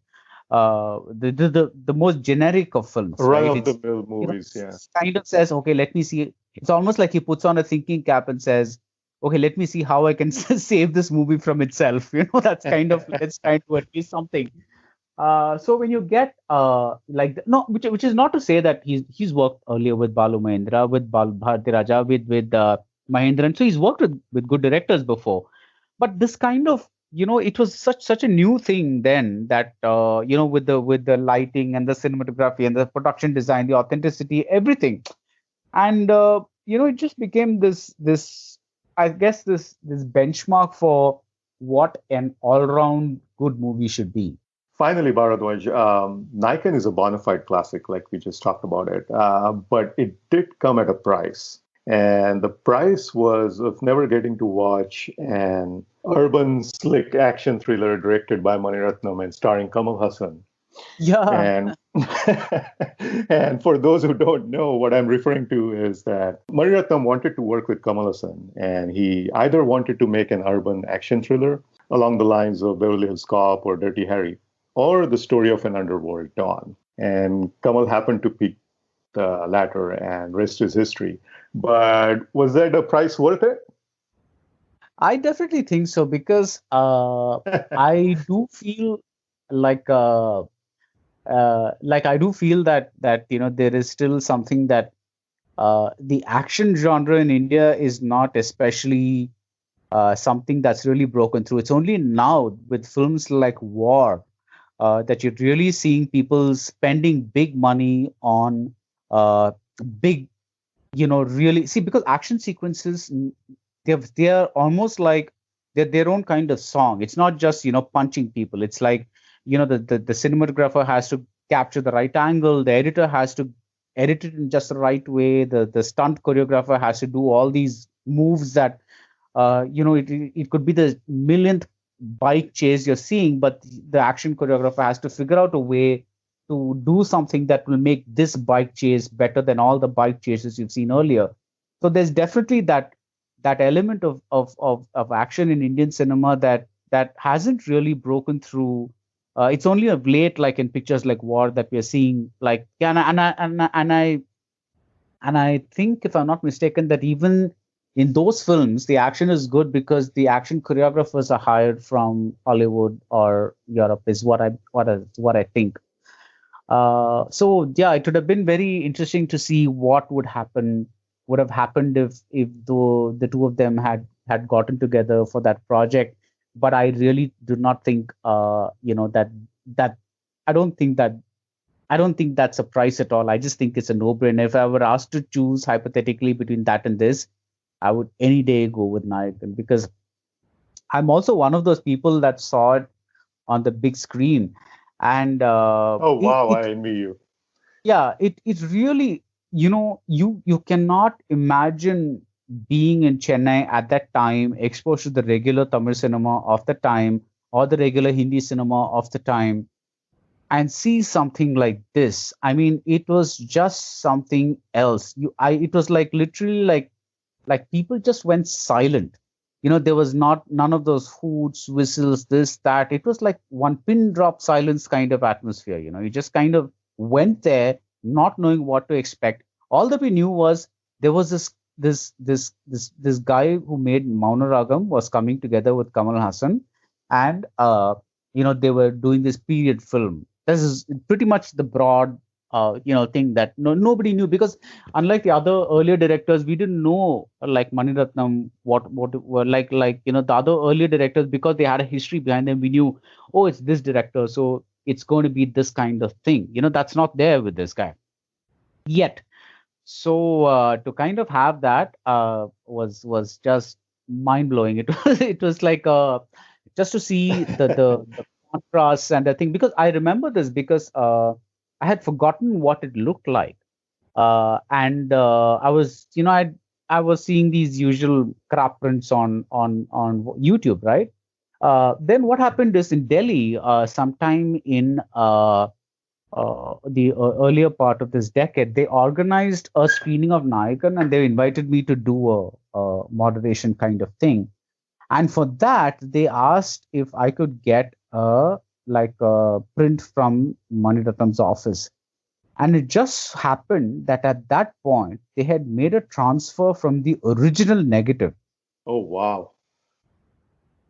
S2: the most generic of films,
S1: Run
S2: right?
S1: of the
S2: It's
S1: mill movies, yeah.
S2: kind of says, okay, let me see. It's almost like he puts on a thinking cap and says, okay, let me see how I can save this movie from itself. That's kind of, let's try to at least something. So when you get no, which is not to say that he's worked earlier with Balu Mahindra, with Bharati Raja, with Mahindran. So he's worked with good directors before. But this kind of, it was such a new thing then, that with the lighting and the cinematography and the production design, the authenticity, everything. And it just became this I guess this benchmark for what an all-round good movie should be.
S1: Finally, Baradwaj, Nayakan is a bona fide classic, like we just talked about it, but it did come at a price. And the price was of never getting to watch an urban slick action thriller directed by Mani Ratnam and starring Kamal Haasan.
S2: Yeah.
S1: And and for those who don't know, what I'm referring to is that Mani Ratnam wanted to work with Kamal Haasan, and he either wanted to make an urban action thriller along the lines of Beverly Hills Cop or Dirty Harry, or the story of an underworld dawn. And Kamal happened to pick the latter, and rest is history. But was that a price worth it?
S2: I definitely think so, because I do feel like I do feel that there is still something that the action genre in India is not especially something that's really broken through. It's only now with films like War that you're really seeing people spending big money on big, really see, because action sequences, they're almost like they're their own kind of song. It's not just punching people. It's like the cinematographer has to capture the right angle, the editor has to edit it in just the right way, the stunt choreographer has to do all these moves that it could be the millionth bike chase you're seeing, but the action choreographer has to figure out a way to do something that will make this bike chase better than all the bike chases you've seen earlier. So there's definitely that element of action in Indian cinema that hasn't really broken through. It's only of late, like in pictures like War, that we're seeing, like, yeah, and I think, if I'm not mistaken, that even in those films, the action is good because the action choreographers are hired from Hollywood or Europe, is what I think. So yeah, it would have been very interesting to see what would have happened if the two of them had gotten together for that project. But I really do not think that I don't think that I don't think that's a price at all. I just think it's a no-brainer. If I were asked to choose hypothetically between that and this, I would any day go with Nayakan, because I'm also one of those people that saw it on the big screen, and
S1: Oh, wow, I envy you.
S2: yeah, it really, you cannot imagine being in Chennai at that time, exposed to the regular Tamil cinema of the time or the regular Hindi cinema of the time, and see something like this. I mean, it was just something else. It was like literally like people just went silent. There was not none of those hoots, whistles, this, that. It was like one pin drop silence kind of atmosphere. You just kind of went there, not knowing what to expect. All that we knew was there was this guy who made Maunaragam was coming together with Kamal Hassan, and they were doing this period film. This is pretty much the broad thing that nobody knew, because unlike the other earlier directors, we didn't know, like Mani Ratnam, what were the other earlier directors, because they had a history behind them. We knew, oh, it's this director, so it's going to be this kind of thing. That's not there with this guy yet. So to kind of have that was just mind blowing. It was like just to see the contrast and the thing, because I remember this because I had forgotten what it looked like, and I was I was seeing these usual crap prints on YouTube, right? Then what happened is, in Delhi, sometime in the earlier part of this decade, they organized a screening of Nayakan, and they invited me to do a moderation kind of thing. And for that, they asked if I could get a print from Mani Ratnam's office. And it just happened that at that point, they had made a transfer from the original negative.
S1: Oh, wow.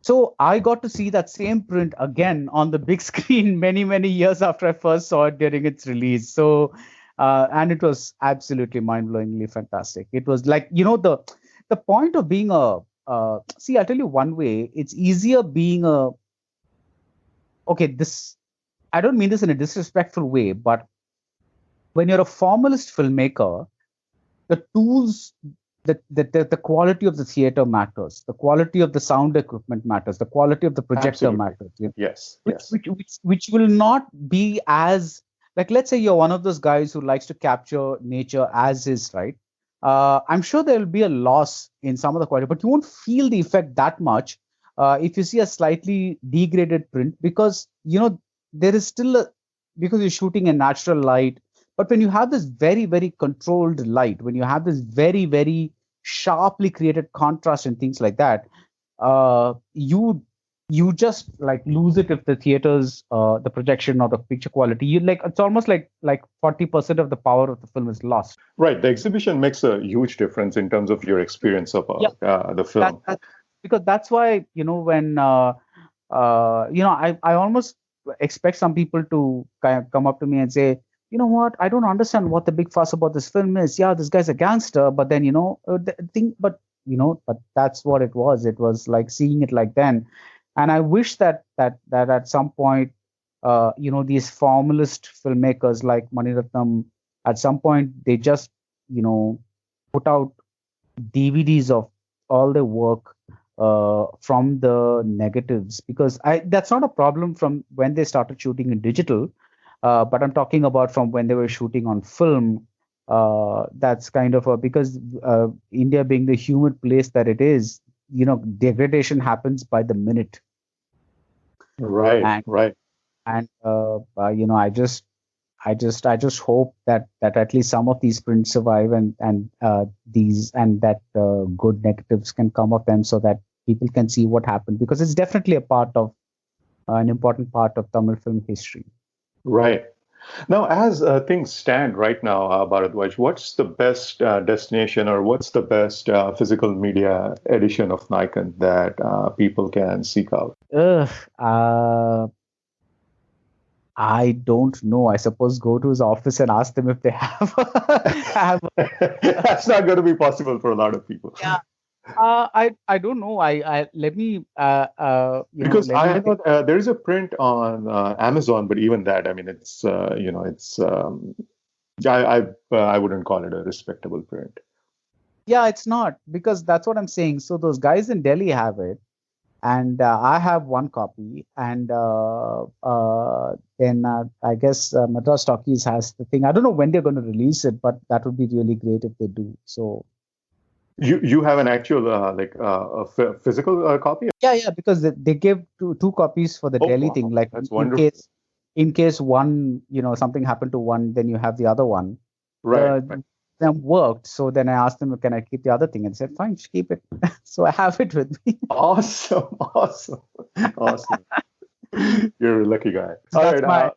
S2: So I got to see that same print again on the big screen many years after I first saw it during its release. So, and it was absolutely mind-blowingly fantastic. It was like, the point of being a see, I'll tell you one way. It's easier being a okay. This I don't mean this in a disrespectful way, but when you're a formalist filmmaker, the tools, the quality of the theater matters, the quality of the sound equipment matters, the quality of the projector
S1: Absolutely.
S2: matters.
S1: Yes,
S2: Which,
S1: yes.
S2: which will not be as, like, let's say you're one of those guys who likes to capture nature as is, right? I'm sure there will be a loss in some of the quality, but you won't feel the effect that much if you see a slightly degraded print, because there is still because you're shooting in natural light. But when you have this very controlled light, when you have this very sharply created contrast and things like that, you just like lose it if the theaters, the projection or the picture quality, you like, it's almost like 40% of the power of the film is lost.
S1: Right. The exhibition makes a huge difference in terms of your experience of
S2: Yeah,
S1: the film.
S2: because that's why when I almost expect some people to kind of come up to me and say, you know what, I don't understand what the big fuss about this film is. Yeah, this guy's a gangster, but then the thing, but that's what it was. It was like seeing it like then, and I wish that at some point, these formalist filmmakers like Mani Ratnam, at some point they just put out DVDs of all their work from the negatives, because that's not a problem from when they started shooting in digital, but I'm talking about from when they were shooting on film. That's kind of because India being the humid place that it is, degradation happens by the minute.
S1: Right,
S2: and
S1: right.
S2: and I just hope that at least some of these prints survive, and that good negatives can come of them, so that people can see what happened, because it's definitely a part of an important part of Tamil film history.
S1: Right. Now, as things stand right now, Baradwaj, what's the best destination, or what's the best physical media edition of Nayakan that people can seek out?
S2: Ugh, I don't know. I suppose go to his office and ask them if they have have.
S1: That's not going to be possible for a lot of people.
S2: Yeah. I don't know. I let me
S1: Because
S2: let
S1: I
S2: me
S1: know there is a print on Amazon, but even that, I mean, it's it's I wouldn't call it a respectable print.
S2: Yeah, it's not, because that's what I'm saying. So those guys in Delhi have it, and I have one copy, and then I guess Madras Talkies has the thing. I don't know when they're going to release it, but that would be really great if they do. So
S1: You have an actual physical copy?
S2: yeah, because they gave two copies for the
S1: Oh,
S2: Delhi thing.
S1: wow.
S2: Like
S1: That's wonderful.
S2: In case one, something happened to one, then you have the other one.
S1: Right, right.
S2: Them worked. So then I asked them, can I keep the other thing? And said, fine, just keep it. So I have it with me.
S1: Awesome, awesome, awesome. You're a lucky guy.
S2: So
S1: All right.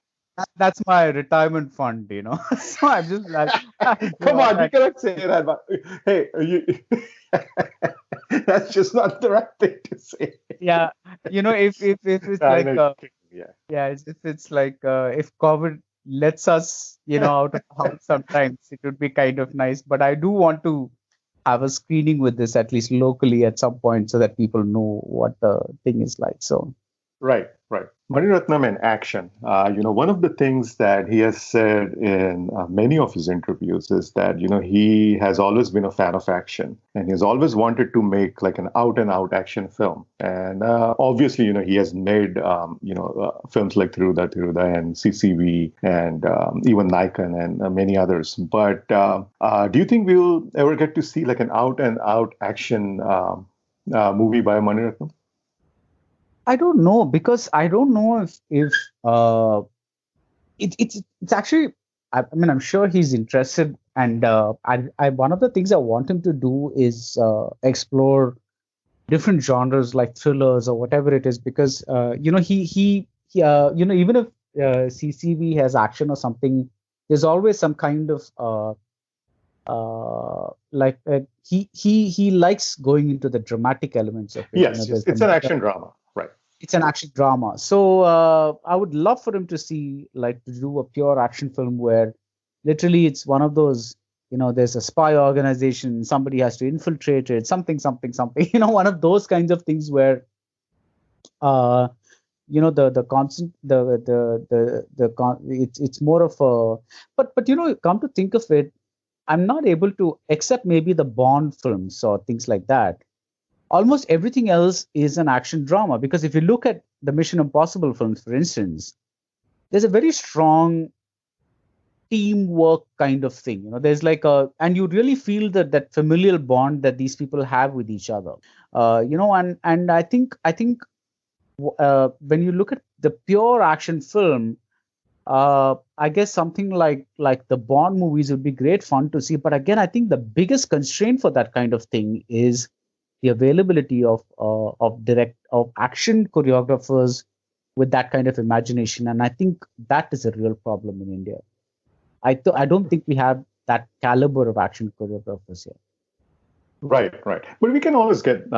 S2: that's my retirement fund, So I'm just like,
S1: Come on, you cannot say that. But hey, that's just not the right thing to say.
S2: yeah, if it's
S1: I
S2: like
S1: know. Yeah.
S2: if it's like if COVID lets us, out of the house sometimes, it would be kind of nice. But I do want to have a screening with this at least locally at some point, so that people know what the thing is like. So
S1: Right, right. Mani Ratnam in action. One of the things that he has said in many of his interviews is that, he has always been a fan of action, and he's always wanted to make like an out and out action film. And obviously, he has made, films like Thiruda and CCV and even Nayakan and many others. But do you think we'll ever get to see like an out and out action movie by Mani Ratnam?
S2: I don't know, because I don't know if it's actually. I mean, I'm sure he's interested, and I one of the things I want him to do is explore different genres like thrillers or whatever it is, because he even if CCV has action or something, there's always some kind of he likes going into the dramatic elements of it.
S1: Yes, yes, it's an action drama, right?
S2: It's an action drama. So I would love for him to see, like, to do a pure action film where literally it's one of those, there's a spy organization, somebody has to infiltrate it, something, one of those kinds of things where, the constant, it's more of a, but, come to think of it, I'm not able to, except maybe the Bond films or things like that. Almost everything else is an action drama, because if you look at the Mission Impossible films, for instance, there's a very strong teamwork kind of thing. There's like and you really feel that familial bond that these people have with each other. And I think when you look at the pure action film, I guess something like the Bond movies would be great fun to see. But again, I think the biggest constraint for that kind of thing is the availability of action choreographers with that kind of imagination, and I think that is a real problem in India. I don't think we have that caliber of action choreographers here.
S1: Right. But we can always get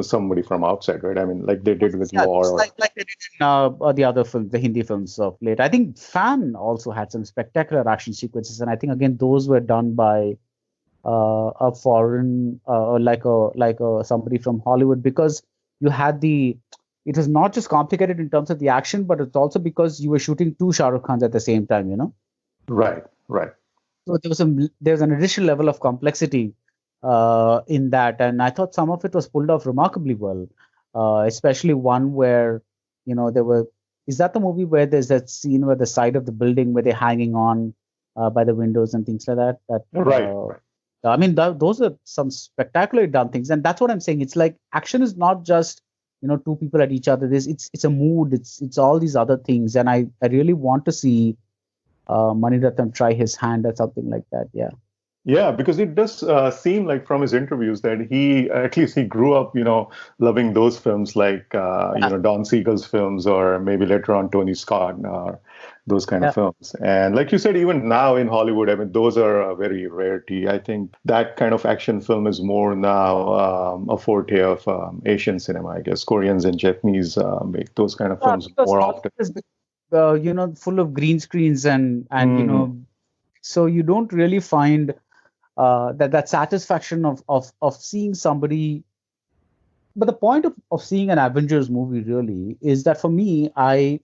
S1: somebody from outside, right? I mean, like they did with War.
S2: Like they did in the other films, the Hindi films of late. I think Fan also had some spectacular action sequences, and I think again those were done by a foreign, like somebody from Hollywood, because you had it was not just complicated in terms of the action, but it's also because you were shooting two Shah Rukh Khans at the same time,
S1: Right.
S2: So there's an additional level of complexity in that, and I thought some of it was pulled off remarkably well, especially one where, is that the movie where there's that scene where the side of the building where they're hanging on by the windows and things like that?
S1: Right.
S2: I mean, those are some spectacularly done things, and that's what I'm saying. It's like action is not just two people at each other. It's a mood. It's all these other things, and I really want to see Mani Ratnam try his hand at something like that. Yeah.
S1: Yeah, because it does seem like from his interviews that at least he grew up, loving those films like, Don Siegel's films, or maybe later on Tony Scott, or those kind of films. And like you said, even now in Hollywood, I mean, those are a very rarity. I think that kind of action film is more now a forte of Asian cinema, I guess. Koreans and Japanese make those kind of films more often.
S2: Full of green screens and so you don't really find that satisfaction of seeing somebody. But the point of seeing an Avengers movie really is that for me, I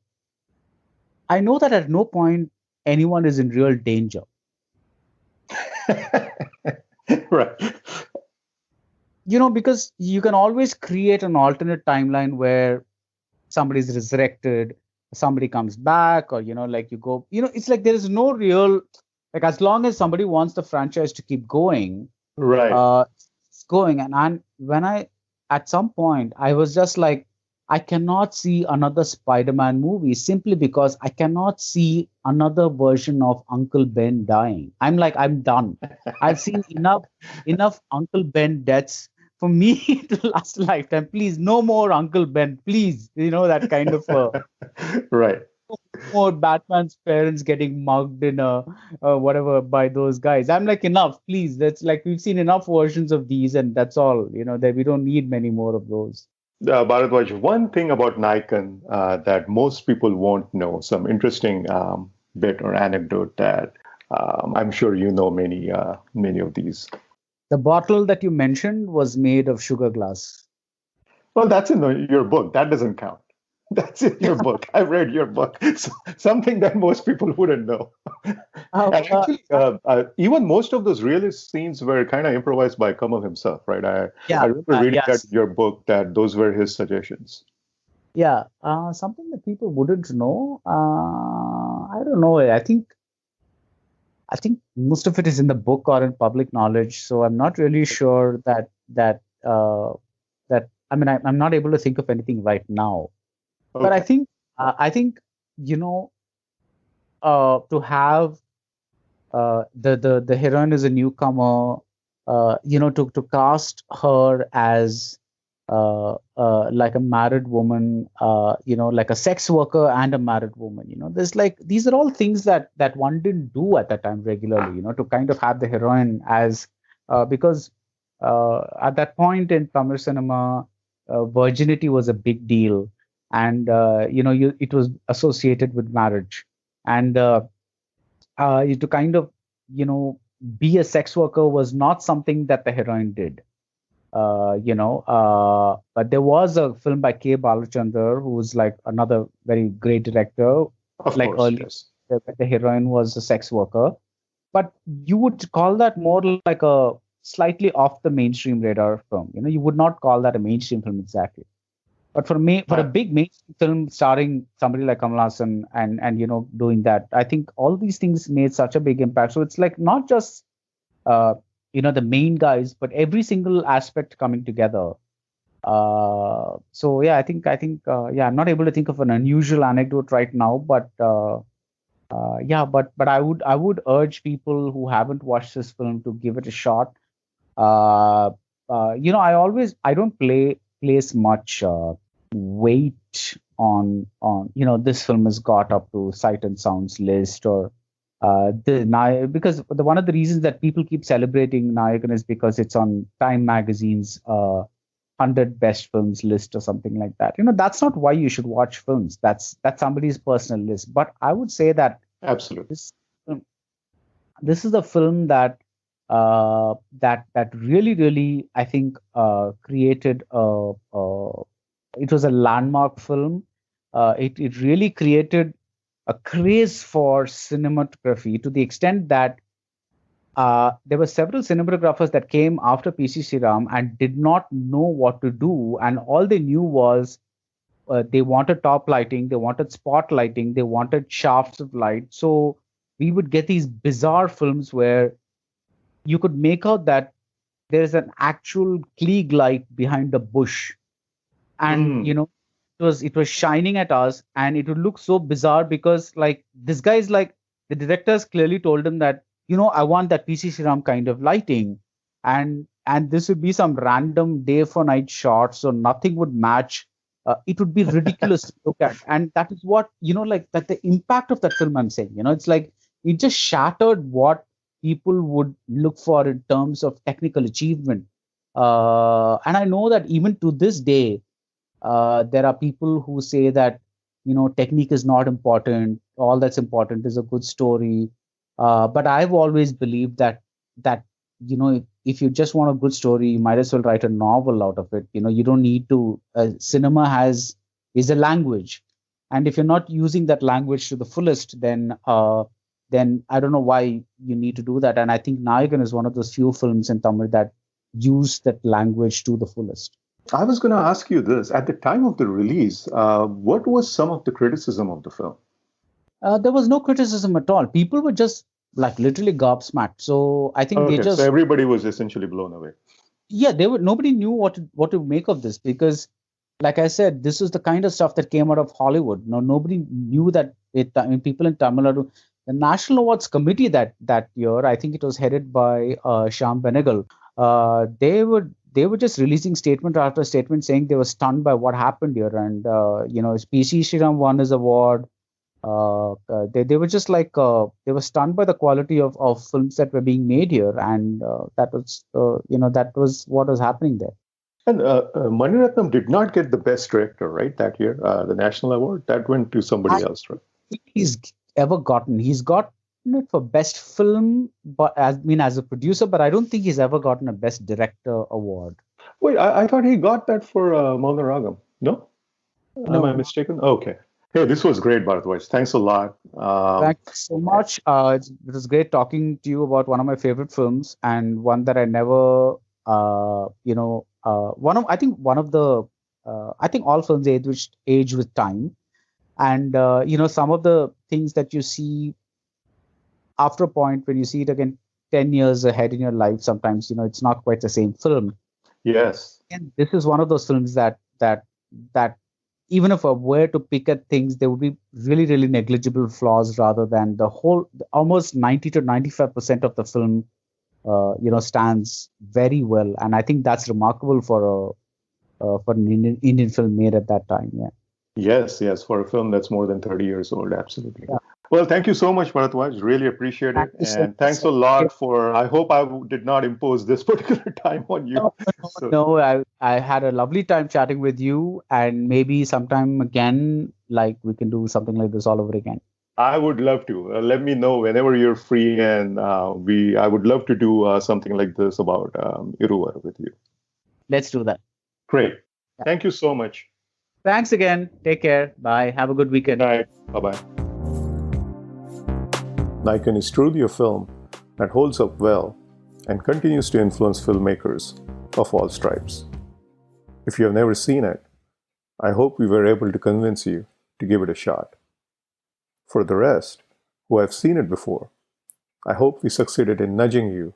S2: know that at no point anyone is in real danger.
S1: Right.
S2: Because you can always create an alternate timeline where somebody's resurrected, somebody comes back, or like you go, it's like there is no real, like, as long as somebody wants the franchise to keep going,
S1: right,
S2: it's going. And when at some point I was just like, I cannot see another Spider-Man movie simply because I cannot see another version of Uncle Ben dying. I'm like, I'm done. I've seen enough Uncle Ben deaths for me to last a lifetime. Please, no more Uncle Ben. Please, that kind of
S1: right.
S2: More Batman's parents getting mugged in whatever by those guys. I'm like, enough, please. That's like, we've seen enough versions of these, and that's all. That we don't need many more of those.
S1: Baradwaj, one thing about Nayakan that most people won't know, some interesting bit or anecdote that I'm sure many of these.
S2: The bottle that you mentioned was made of sugar glass.
S1: Well, that's in your book. That doesn't count. That's in your book. I've read your book. So, something that most people wouldn't know. And actually, even most of those realist scenes were kind of improvised by Kamal himself, right? I remember reading that in your book that those were his suggestions.
S2: Yeah, something that people wouldn't know. I don't know. I think most of it is in the book or in public knowledge. So I'm not really sure that I mean, I'm not able to think of anything right now. Okay. But I think to have the heroine as a newcomer, to cast her as like a married woman, like a sex worker and a married woman. There's like these are all things that one didn't do at that time regularly. To kind of have the heroine as because at that point in Tamil cinema, virginity was a big deal, and it was associated with marriage, and to kind of be a sex worker was not something that the heroine did. But there was a film by K. Balachandar, who was like another very great director.
S1: Of
S2: Like
S1: course,
S2: early,
S1: yes.
S2: the heroine was a sex worker, but you would call that more like a slightly off the mainstream radar film. You would not call that a mainstream film exactly. But for a
S1: Uh,
S2: big mainstream film starring somebody like Kamal Haasan and doing that, I think all these things made such a big impact. So it's like not just uh, the main guys, but every single aspect coming together. So yeah, I think yeah, I'm not able to think of an unusual anecdote right now, but yeah, but I would urge people who haven't watched this film to give it a shot. Uh, I don't place much weight on this film has got up to Sight and Sound's list or because one of the reasons that people keep celebrating Nayakan is because it's on Time magazine's 100 best films list or something like that. That's not why you should watch films. That's somebody's personal list. But I would say that
S1: Absolutely.
S2: this film- this is a film that really really I think created it was a landmark film. It really created a craze for cinematography to the extent that there were several cinematographers that came after PC Sreeram and did not know what to do, and all they knew was they wanted top lighting, they wanted spot lighting, they wanted shafts of light. So we would get these bizarre films where you could make out that there's an actual Klieg light behind the bush, and
S1: Mm,
S2: it was shining at us, and it would look so bizarre because like this guy's like the directors clearly told him that I want that PC Sriram kind of lighting, and this would be some random day for night shot, so nothing would match. It would be ridiculous to look at, and that is what like that the impact of that film, I'm saying, it's like it just shattered what people would look for in terms of technical achievement. And I know that even to this day, there are people who say that technique is not important. All that's important is a good story. But I've always believed that if you just want a good story, you might as well write a novel out of it. You don't need to. Cinema is a language, and if you're not using that language to the fullest, then I don't know why you need to do that. And I think Nayakan is one of those few films in Tamil that use that language to the fullest.
S1: I was going to ask you this. At the time of the release, what was some of the criticism of the film?
S2: There was no criticism at all. People were just like literally gobsmacked. So I think they
S1: Okay, so
S2: just,
S1: everybody was essentially blown away.
S2: yeah, they were. Nobody knew what to make of this because, like I said, this is the kind of stuff that came out of Hollywood. No, nobody knew that. I mean, people in Tamil Nadu, the National Awards Committee that year, I think it was headed by Shyam Benegal. They were just releasing statement after statement saying they were stunned by what happened here, and PC Sriram won his award. They were just like they were stunned by the quality of films that were being made here, and that was what was happening there.
S1: And Mani Ratnam did not get the best director, right, that year, the national award. That went to somebody
S2: I
S1: else, right?
S2: think he's gotten it for best film, but as a producer, but I don't think he's ever gotten a best director award.
S1: Wait, I thought he got that for Mauna Ragam. No? Am I
S2: No,
S1: mistaken? Okay. Hey, this was great, Baradwaj. Thanks a lot.
S2: thank you so much. It was great talking to you about one of my favorite films and one that I never, one of the, I think all films age with time, and some of the things that you see after a point when you see it again 10 years ahead in your life, sometimes it's not quite the same film.
S1: Yes.
S2: And this is one of those films that even if I were to pick at things, there would be really, really negligible flaws rather than the whole, almost 90 to 95% of the film, stands very well. And I think that's remarkable for for an Indian film made at that time. Yeah.
S1: Yes, yes, for a film that's more than 30 years old, absolutely.
S2: Yeah.
S1: Well, thank you so much, Bharatwaj. Really appreciate
S2: Thank
S1: it.
S2: you so
S1: And
S2: much.
S1: thanks a lot for, I hope did not impose this particular time on you.
S2: No,
S1: So
S2: no, I had a lovely time chatting with you, and maybe sometime again, like we can do something like this all over again.
S1: I would love to. Let me know whenever you're free, and I would love to do something like this about Iruvar with you.
S2: Let's do that.
S1: Great.
S2: Yeah.
S1: Thank you so much.
S2: Thanks again. Take care. Bye. Have a good
S1: Good
S2: weekend.
S1: night. Bye-bye. Nayakan is truly a film that holds up well and continues to influence filmmakers of all stripes. If you have never seen it, I hope we were able to convince you to give it a shot. For the rest, who have seen it before, I hope we succeeded in nudging you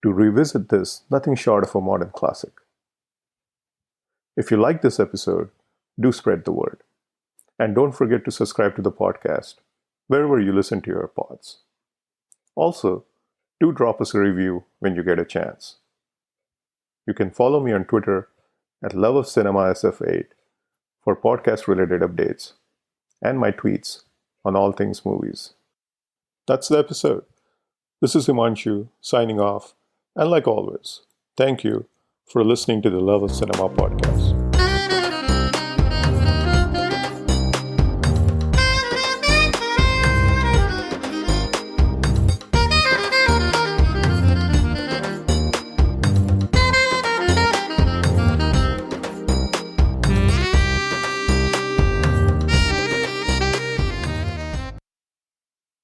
S1: to revisit this nothing short of a modern classic. If you like this episode, do spread the word. And don't forget to subscribe to the podcast wherever you listen to your pods. Also, do drop us a review when you get a chance. You can follow me on Twitter at loveofcinemasf8 for podcast-related updates and my tweets on all things movies. That's the episode. This is Himanshu signing off, and like always, thank you for listening to the Love of Cinema podcast.